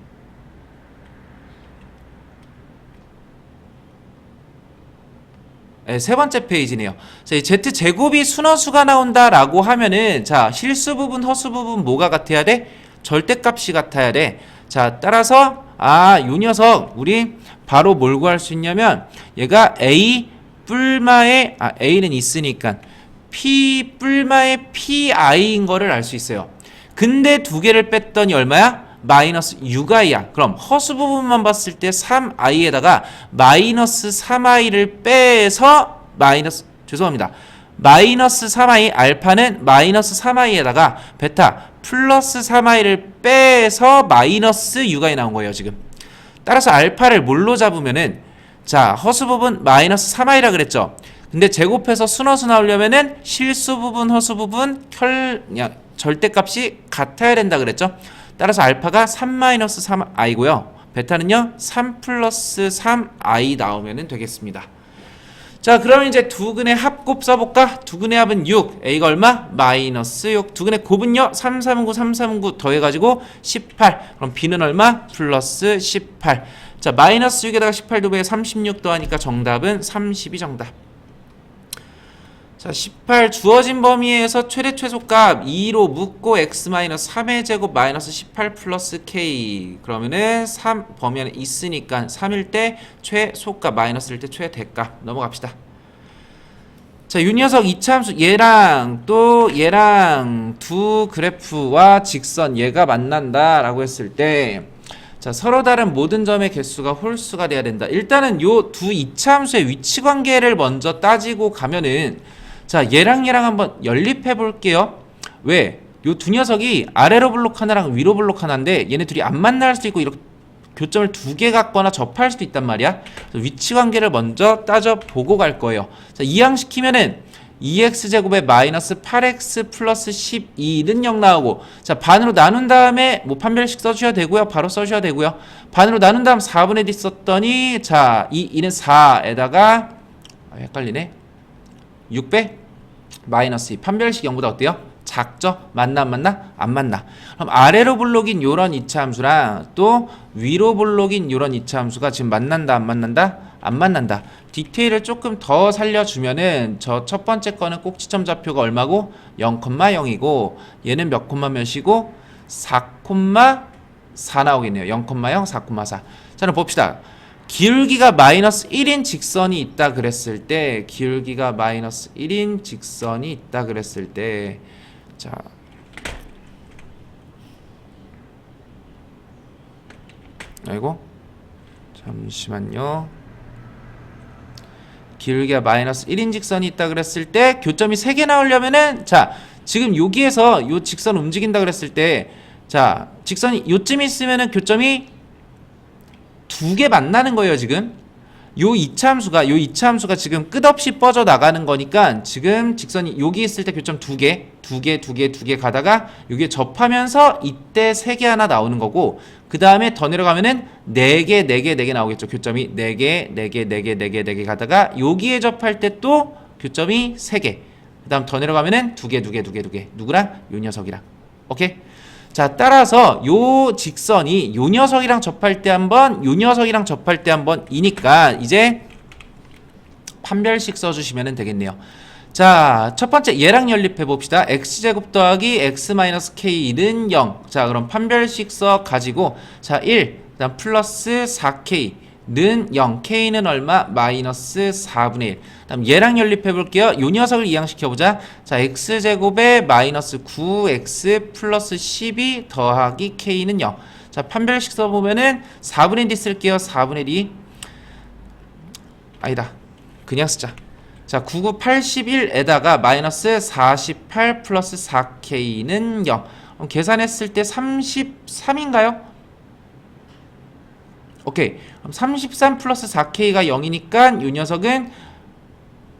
네, 세 번째 페이지네요. 자, 이 Z 제곱이 순허수가 나온다라고 하면은 자, 실수 부분, 허수 부분 뭐가 같아야 돼? 절대값이 같아야 돼. 자, 따라서 요 녀석 우리 바로 뭘 구할 수 있냐면 얘가 A 뿔마에 A는 있으니까 P 뿔마의 PI인 거를 알 수 있어요. 근데 두 개를 뺐더니 얼마야? 마이너스 6i야. 그럼 허수 부분만 봤을 때 3i에다가 마이너스 3i를 빼서 죄송합니다. 마이너스 3i 알파는 마이너스 3i에다가 베타 플러스 3i를 빼서 마이너스 6i 나온 거예요, 지금. 따라서 알파를 뭘로 잡으면은 자, 허수 부분 마이너스 3i라 그랬죠. 근데 제곱해서 순허수 나오려면은 실수 부분, 허수 부분, 절대값이 같아야 된다 그랬죠. 따라서 알파가 3-3i고요. 베타는요 3 플러스 3i 나오면 되겠습니다. 자, 그러면 이제 두근의 합곱 써볼까? 두근의 합은 6, a가 얼마? 마이너스 6. 두근의 곱은요 3, 3, 9, 3, 3, 9 더해가지고 18. 그럼 b는 얼마? 플러스 18. 자, 마이너스 6에다가 18 두배에 36 더하니까 정답은 32 정답. 자, 18 주어진 범위에서 최대 최소값 2로 묶고 x-3의 제곱 마이너스 18 플러스 k. 그러면은 3 범위 안에 있으니까 3일 때 최소값 마이너스일 때 최대값. 넘어갑시다. 자, 이 녀석 이차함수 얘랑 또 얘랑 두 그래프와 직선 얘가 만난다 라고 했을 때, 자, 서로 다른 모든 점의 개수가 홀수가 돼야 된다. 일단은 요 두 이차함수의 위치 관계를 먼저 따지고 가면은, 자, 얘랑 한번 연립해 볼게요. 왜? 요 두 녀석이 아래로 블록 하나랑 위로 블록 하나인데 얘네 둘이 안 만날 수도 있고 이렇게 교점을 두 개 갖거나 접할 수도 있단 말이야. 그래서 위치 관계를 먼저 따져보고 갈 거예요. 자, 이항시키면은 2x제곱에 마이너스 8x 플러스 12는 0 나오고, 자, 반으로 나눈 다음에 뭐 판별식 써주셔야 되고요. 바로 써주셔야 되고요. 반으로 나눈 다음 4분의 d 썼더니, 자, 2는 4에다가 헷갈리네. 6배 마이너스 2. 판별식 0보다 어때요? 작죠? 맞나 안 맞나? 안 맞나? 그럼 아래로 블록인 요런 이차함수랑 또 위로 블록인 요런 이차함수가 지금 만난다 안 만난다? 안 만난다. 디테일을 조금 더 살려주면은 저 첫 번째 거는 꼭지점 좌표가 얼마고? 0,0이고 얘는 몇 콤마 몇이고? 4,4 나오겠네요. 0,0, 4,4. 자, 그럼 봅시다. 기울기가 마이너스 1인 직선이 있다 그랬을 때, 기울기가 마이너스 1인 직선이 있다 그랬을 때, 자, 아이고, 잠시만요. 기울기가 마이너스 1인 직선이 있다 그랬을 때 교점이 3개 나오려면은, 자, 지금 여기에서 요 직선 움직인다 그랬을 때, 자, 직선이 요쯤 있으면은 교점이 2개 만나는 거예요. 지금 요 이차함수가 지금 끝없이 뻗어 나가는 거니까 지금 직선이 여기 있을 때 교점 2개 가다가 여기에 접하면서 이때 3개 하나 나오는 거고, 그 다음에 더 내려가면은 4개 나오겠죠. 교점이 4개 가다가 여기에 접할 때 또 교점이 3개. 그 다음 더 내려가면은 2개. 누구랑? 요 녀석이랑. 오케이? 자, 따라서 요 직선이 요 녀석이랑 접할 때 한 번, 요 녀석이랑 접할 때 한 번이니까 이제 판별식 써주시면 되겠네요. 자, 첫 번째 얘랑 연립해 봅시다. x제곱 더하기 x-k는 0. 자, 그럼 판별식 써 가지고, 자, 1, 그 다음 플러스 4k는 0, k는 얼마? 마이너스 4분의 1. 다음 얘랑 연립해 볼게요. 요 녀석을 이항시켜 보자. 자, x제곱에 마이너스 9x 플러스 12 더하기 k는 0. 자, 판별식 써보면은 4분의 d 쓸게요. 4분의 d. 아니다, 그냥 쓰자. 자, 99, 81에다가 마이너스 48 플러스 4k는 0. 그럼 계산했을 때 33인가요? 오케이. 그럼 33 플러스 4k가 0이니까 이 녀석은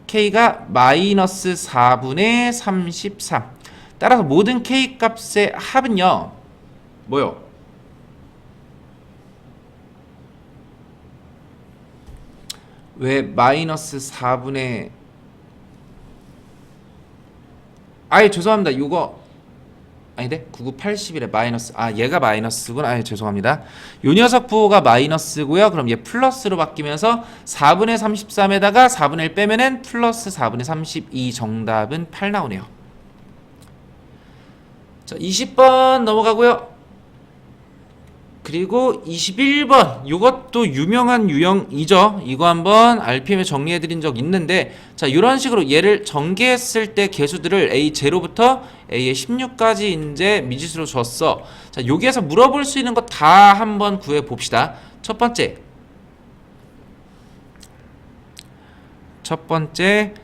k가 마이너스 4분의 33. 따라서 모든 k 값의 합은요, 뭐요? 왜 마이너스 4분의, 아예 죄송합니다. 요거 아닌데? 99, 81에 마이너스, 얘가 마이너스구나. 아예 죄송합니다. 요 녀석 부호가 마이너스고요. 그럼 얘 플러스로 바뀌면서 4분의 33에다가 4분의 1 빼면은 플러스 4분의 32. 정답은 8 나오네요. 자, 20번 넘어가고요. 그리고 21번, 요것도 유명한 유형이죠. 이거 한번 RPM에 정리해드린 적 있는데, 자, 이런 식으로 얘를 전개했을 때 개수들을 A0부터 A의 16까지 이제 미지수로 줬어. 자, 여기에서 물어볼 수 있는 거 다 한번 구해봅시다. 첫 번째,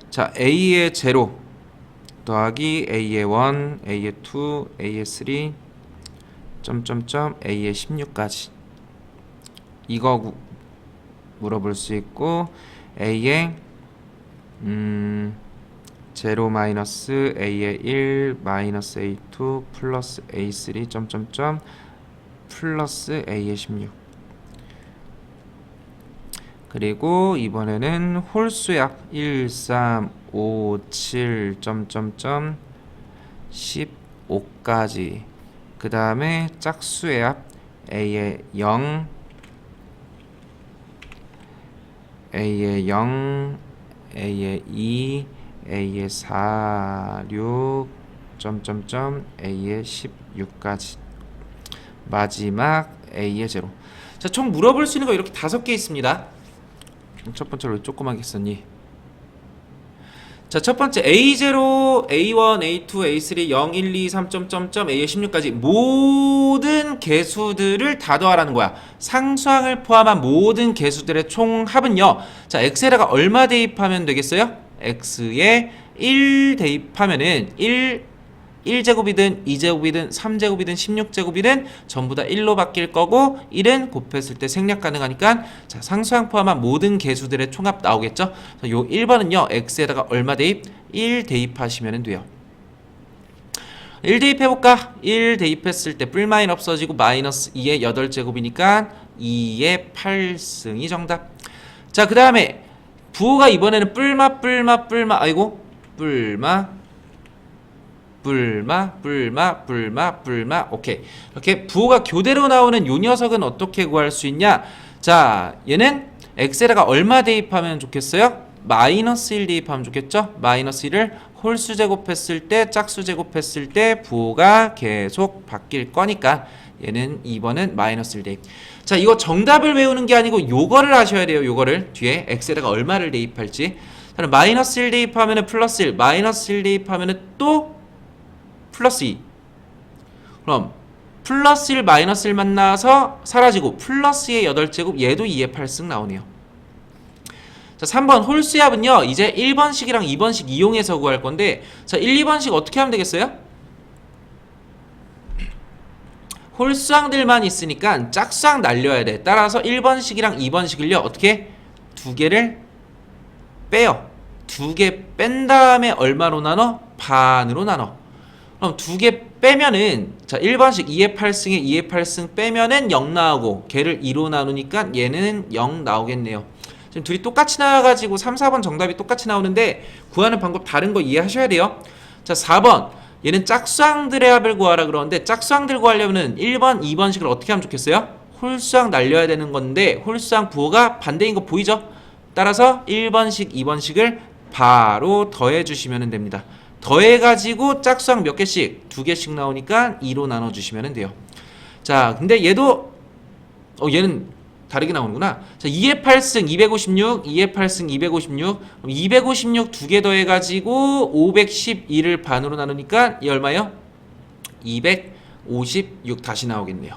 자, A의 0 더하기 A의 1, A의 2, A의 3, A의 16까지 이거 물어볼 수 있고, A의 0 마이너스 a의 1 마이너스 a2 플러스 a3 점점점 플러스 a의 16. 그리고 이번에는 홀수약 1, 3, 5, 7 점점점 15까지. 그 다음에 짝수의 합 a의 0 a의 0 a의 2 a의 4 6 점점점 a의 16까지. 마지막 a의 0. 자, 총 물어볼 수 있는 거 이렇게 5개 있습니다. 첫 번째로 왜 조그맣게 썼니? 자, 첫 번째 A0, A1, A2, A3, 0, 1, 2, 3, A의 16까지 모든 개수들을 다 더하라는 거야. 상수항을 포함한 모든 개수들의 총합은요. 자, x에다가 얼마 대입하면 되겠어요? x에 1 대입하면은 1제곱이든 2제곱이든 3제곱이든 16제곱이든 전부 다 1로 바뀔 거고 1은 곱했을 때 생략 가능하니까 자, 상수항 포함한 모든 개수들의 총합 나오겠죠? 요 1번은요. x에다가 얼마 대입? 1 대입하시면 돼요. 1 대입해볼까? 1 대입했을 때 뿔마인 없어지고 마이너스 2의 8제곱이니까 2의 8승이 정답. 자, 그 다음에 부호가 이번에는 뿔마 아이고 뿔마 오케이. 이렇게 부호가 교대로 나오는 요 녀석은 어떻게 구할 수 있냐? 자, 얘는 x에다가 얼마 대입하면 좋겠어요? 마이너스 1 대입하면 좋겠죠? 마이너스 1을 홀수 제곱했을 때 짝수 제곱했을 때 부호가 계속 바뀔 거니까 얘는 2번은 마이너스 1 대입. 자, 이거 정답을 외우는 게 아니고 요거를 하셔야 돼요. 요거를 뒤에 x에다가 얼마를 대입할지. 그럼 마이너스 1 대입하면은 플러스 1, 마이너스 1 대입하면은 또 플러스 2. 그럼 플러스 1 마이너스 1 만나서 사라지고 플러스의 8제곱 얘도 2의 8승 나오네요. 자, 3번 홀수합은요. 이제 1번식이랑 2번식 이용해서 구할 건데 자, 1, 2번식 어떻게 하면 되겠어요? 홀수항들만 있으니까 짝수항 날려야 돼. 따라서 1번식이랑 2번식을요. 어떻게? 2개를 빼요. 2개 뺀 다음에 얼마로 나눠? 반으로 나눠. 그럼 2개 빼면은 자 1번식 2의 8승에 2의 8승 빼면은 0 나오고 걔를 2로 나누니까 얘는 0 나오겠네요. 지금 둘이 똑같이 나와가지고 3, 4번 정답이 똑같이 나오는데 구하는 방법 다른 거 이해하셔야 돼요. 자 4번 얘는 짝수항들의 합을 구하라 그러는데 짝수항들 구하려면은 1번, 2번식을 어떻게 하면 좋겠어요? 홀수항 날려야 되는 건데 홀수항 부호가 반대인 거 보이죠? 따라서 1번식, 2번식을 바로 더해 주시면 됩니다. 더해가지고 짝수항 몇 개씩? 2개씩 나오니까 2로 나눠주시면 돼요. 자, 근데 얘도 얘는 다르게 나오는구나. 자, 2의 8승 256, 2의 8승 256, 256 2개 더해가지고 512를 반으로 나누니까 이 얼마예요? 256 다시 나오겠네요.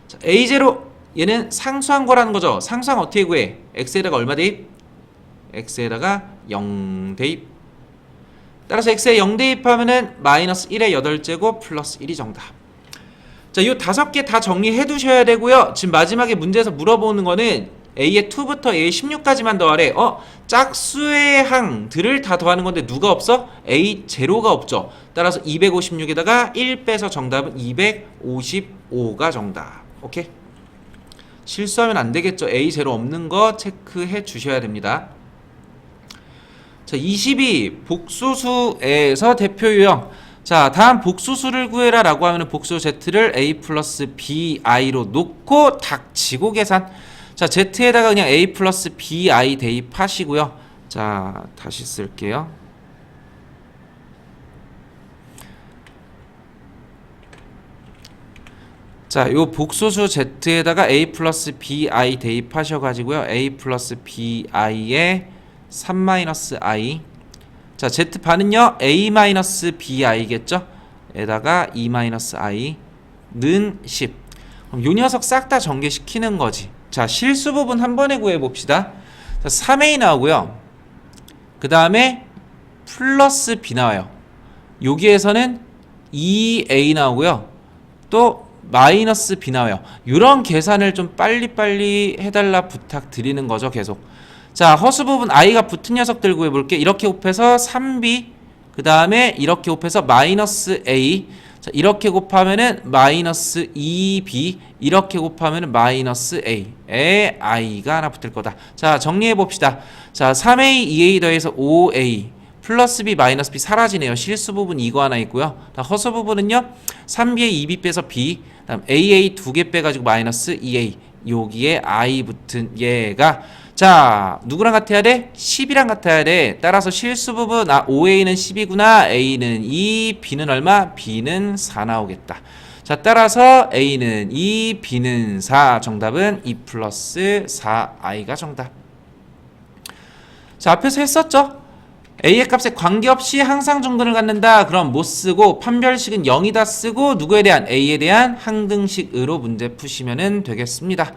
자, A0 얘는 상수한 거라는 거죠. 상수항 어떻게 구해? x에다가 얼마 대입? x에다가 0 대입. 따라서 x에 0 대입하면은 마이너스 1의 8제곱 플러스 1이 정답. 자, 요 5개 다 정리해 두셔야 되고요. 지금 마지막에 문제에서 물어보는 거는 a의 2부터 a의 16까지만 더하래. 짝수의 항들을 다 더하는 건데 누가 없어? a 제로가 없죠. 따라서 256에다가 1 빼서 정답은 255가 정답. 오케이? 실수하면 안 되겠죠. a 제로 없는 거 체크해 주셔야 됩니다. 자, 22 복수수에서 대표 유형. 자, 다음 복수수를 구해라 라고 하면 복수 z를 a 플러스 bi로 놓고 닥치고 계산. 자, z에다가 그냥 a 플러스 bi 대입하시고요. 자, 다시 쓸게요. 자, 요 복수수 z에다가 a 플러스 bi 대입하셔가지고요. a 플러스 bi에 3-i. 자, z반은요 a-bi겠죠? 에다가 2-i는 10. 그럼 요 녀석 싹 다 전개시키는 거지. 자, 실수 부분 한 번에 구해봅시다. 자, 3a 나오고요. 그 다음에 플러스 b 나와요. 여기에서는 2a 나오고요. 또 마이너스 b 나와요. 이런 계산을 좀 빨리빨리 해달라 부탁드리는 거죠. 계속. 자, 허수 부분 i가 붙은 녀석들 구해볼게. 이렇게 곱해서 3b 그 다음에 이렇게 곱해서 마이너스 A. 자, 이렇게 곱하면은 마이너스 2B. 이렇게 곱하면은 마이너스 A에 I가 하나 붙을 거다. 자, 정리해 봅시다. 자, 3A, 2A 더해서 5A. 플러스 B, 마이너스 B 사라지네요. 실수 부분 이거 하나 있고요. 허수 부분은요. 3B에 2B 빼서 B. 다음 AA 2개 빼가지고 마이너스 2A. 여기에 I 붙은 얘가 자, 누구랑 같아야 돼? 10이랑 같아야 돼. 따라서 실수 부분 5A는 10이구나. A는 2, B는 얼마? B는 4 나오겠다. 자, 따라서 A는 2, B는 4. 정답은 2 플러스 4I가 정답. 자, 앞에서 했었죠? A의 값에 관계없이 항상 정근을 갖는다. 그럼 못 쓰고 판별식은 0이다 쓰고 누구에 대한? A에 대한 항등식으로 문제 푸시면 되겠습니다.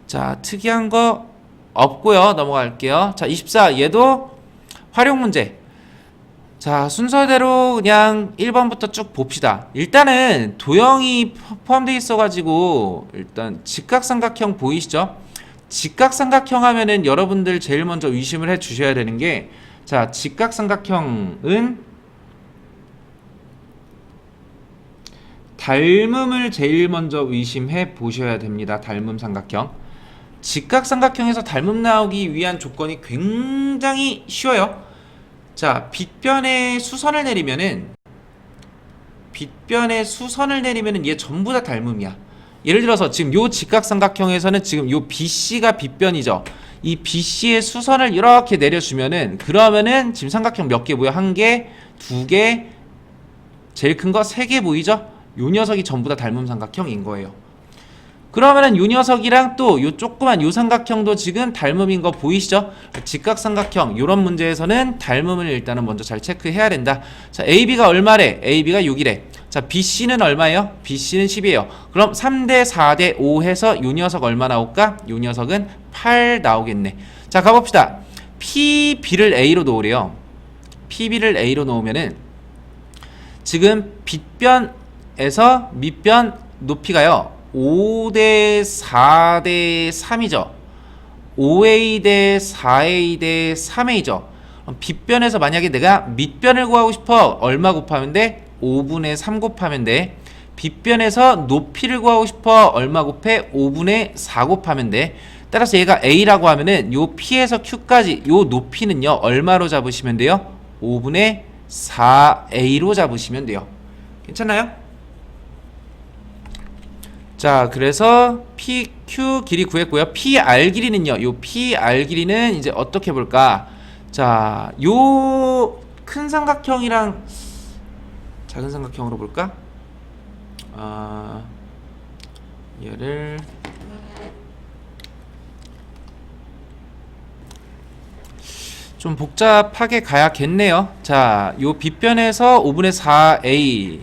자, 특이한 거 없고요. 넘어갈게요. 자, 24 얘도 활용 문제. 자, 순서대로 그냥 1번부터 쭉 봅시다. 일단은 도형이 포함되어 있어가지고 일단 직각삼각형 보이시죠? 직각삼각형 하면은 여러분들 제일 먼저 의심을 해 주셔야 되는 게 자, 직각삼각형은 닮음을 제일 먼저 의심해 보셔야 됩니다. 닮음 삼각형. 직각삼각형에서 닮음 나오기 위한 조건이 굉장히 쉬워요. 자, 빗변에 수선을 내리면은 얘 전부 다 닮음이야. 예를 들어서 지금 요 직각삼각형에서는 지금 요 BC가 빗변이죠. 이 BC의 수선을 이렇게 내려주면은 그러면은 지금 삼각형 몇 개 보여? 1개, 2개, 제일 큰 거 3개 보이죠? 요 녀석이 전부 다 닮음 삼각형인 거예요. 그러면은 요 녀석이랑 또 요 조그만 요 삼각형도 지금 닮음인 거 보이시죠? 직각삼각형 요런 문제에서는 닮음을 일단은 먼저 잘 체크해야 된다. 자, AB가 얼마래? AB가 6이래. 자, BC는 얼마예요? BC는 10이에요. 그럼 3대 4대 5 해서 요 녀석 얼마 나올까? 요 녀석은 8 나오겠네. 자, 가봅시다. PB를 A로 놓으래요. PB를 A로 놓으면은 지금 빗변에서 밑변 높이가요 5대 4대 3이죠. 5A 대 4A 대 3A죠. 빗변에서 만약에 내가 밑변을 구하고 싶어 얼마 곱하면 돼? 5분의 3 곱하면 돼. 빗변에서 높이를 구하고 싶어 얼마 곱해? 5분의 4 곱하면 돼. 따라서 얘가 A라고 하면은 요 P에서 Q까지 요 높이는요 얼마로 잡으시면 돼요? 5분의 4A로 잡으시면 돼요. 괜찮나요? 자, 그래서 PQ 길이 구했고요. PR 길이는요. 요 PR 길이는 이제 어떻게 볼까? 자, 요 큰 삼각형이랑 작은 삼각형으로 볼까? 얘를 좀 복잡하게 가야겠네요. 자, 요 빗변에서 5분의 4A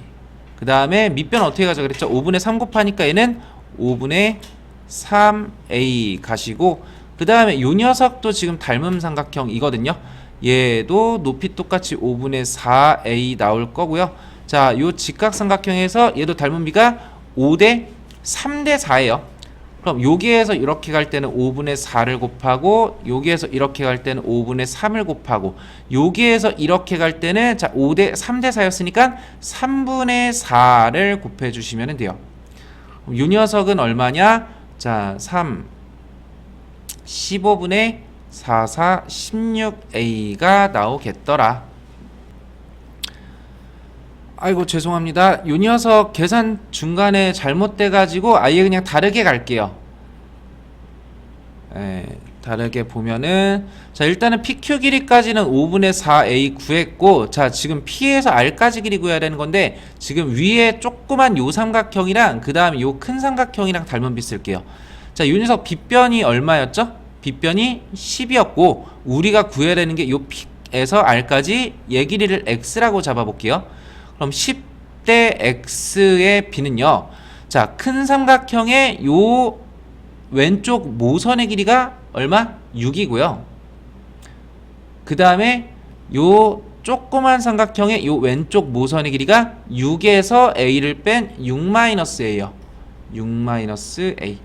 그 다음에 밑변 어떻게 가자 그랬죠? 5분의 3 곱하니까 얘는 5분의 3A 가시고 그 다음에 요 녀석도 지금 닮음 삼각형이거든요. 얘도 높이 똑같이 5분의 4A 나올 거고요. 자, 요 직각삼각형에서 얘도 닮음비가 5대 3대 4예요. 그럼 여기에서 이렇게 갈 때는 5분의 4를 곱하고 여기에서 이렇게 갈 때는 5분의 3을 곱하고 여기에서 이렇게 갈 때는 자 5대 3대 4였으니까 3분의 4를 곱해 주시면 돼요. 이 녀석은 얼마냐? 자, 3 15분의 4, 4, 16A가 나오겠더라. 아이고 죄송합니다. 요 녀석 계산 중간에 잘못돼가지고 아예 그냥 다르게 갈게요. 다르게 보면은 자 일단은 PQ 길이까지는 5분의 4A 구했고 자 지금 P에서 R까지 길이 구해야 되는 건데 지금 위에 조그만 요 삼각형이랑 그 다음에 요 큰 삼각형이랑 닮은 비 쓸게요. 자 요 녀석 빗변이 얼마였죠? 빗변이 10이었고 우리가 구해야 되는 게 요 P에서 R까지 얘 길이를 X라고 잡아볼게요. 그럼 10대 X의 B는요. 자, 큰 삼각형의 요 왼쪽 모선의 길이가 얼마? 6이고요. 그 다음에 요 조그만 삼각형의 요 왼쪽 모선의 길이가 6에서 A를 뺀 6-A예요. 6-A.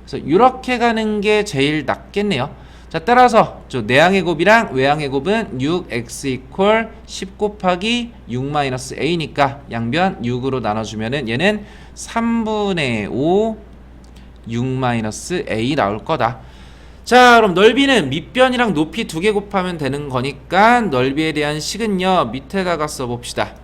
그래서 이렇게 가는 게 제일 낫겠네요. 자, 따라서 저 내항의 곱이랑 외항의 곱은 6x 이퀄 10 곱하기 6 마이너스 a니까 양변 6으로 나눠주면은 얘는 3분의 5 6 마이너스 a 나올 거다. 자, 그럼 넓이는 밑변이랑 높이 두 개 곱하면 되는 거니까 넓이에 대한 식은요 밑에다가 써봅시다.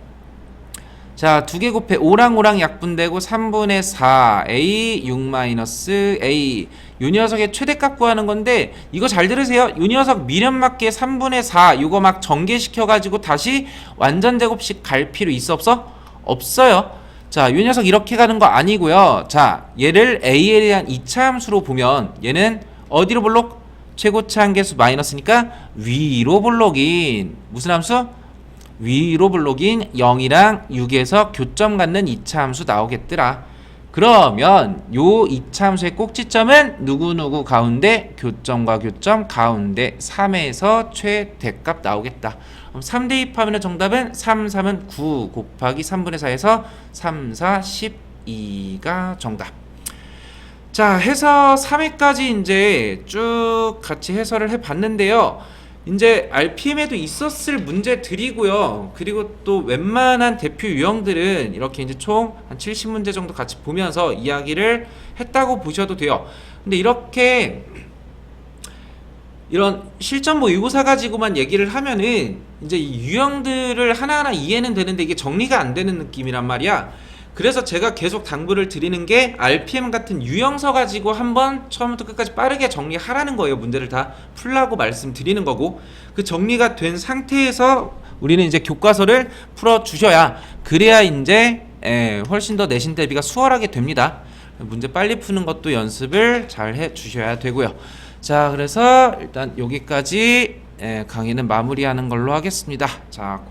자, 두 개 곱해 5랑 5랑 약분되고 3분의 4 a 6 마이너스 a. 요 녀석의 최대값 구하는 건데 이거 잘 들으세요. 요 녀석 미련 맞게 3분의 4 요거 막 전개시켜 가지고 다시 완전 제곱식 갈 필요 있어 없어? 없어요. 자, 요 녀석 이렇게 가는 거 아니고요. 자, 얘를 a에 대한 2차 함수로 보면 얘는 어디로 볼록? 최고차 한계수 마이너스니까 위로 볼록인 무슨 함수? 위로 볼록인 0이랑 6에서 교점 갖는 2차 함수 나오겠더라. 그러면 요 2차 함수의 꼭지점은 누구누구 가운데 교점과 교점 가운데 3에서 최대값 나오겠다. 그럼 3 대입하면 정답은 3, 3은 9 곱하기 3분의 4에서 3, 4, 12가 정답. 자, 해서 3회까지 이제 쭉 같이 해설을 해봤는데요. 이제 RPM에도 있었을 문제들이고요. 그리고 또 웬만한 대표 유형들은 이렇게 이제 총 한 70문제 정도 같이 보면서 이야기를 했다고 보셔도 돼요. 근데 이렇게 이런 실전 모의고사 가지고만 얘기를 하면은 이제 이 유형들을 하나하나 이해는 되는데 이게 정리가 안 되는 느낌이란 말이야. 그래서 제가 계속 당부를 드리는 게 RPM 같은 유형서 가지고 한번 처음부터 끝까지 빠르게 정리하라는 거예요. 문제를 다 풀라고 말씀드리는 거고, 그 정리가 된 상태에서 우리는 이제 교과서를 풀어주셔야 그래야 이제 훨씬 더 내신 대비가 수월하게 됩니다. 문제 빨리 푸는 것도 연습을 잘 해주셔야 되고요. 자, 그래서 일단 여기까지 강의는 마무리하는 걸로 하겠습니다. 자,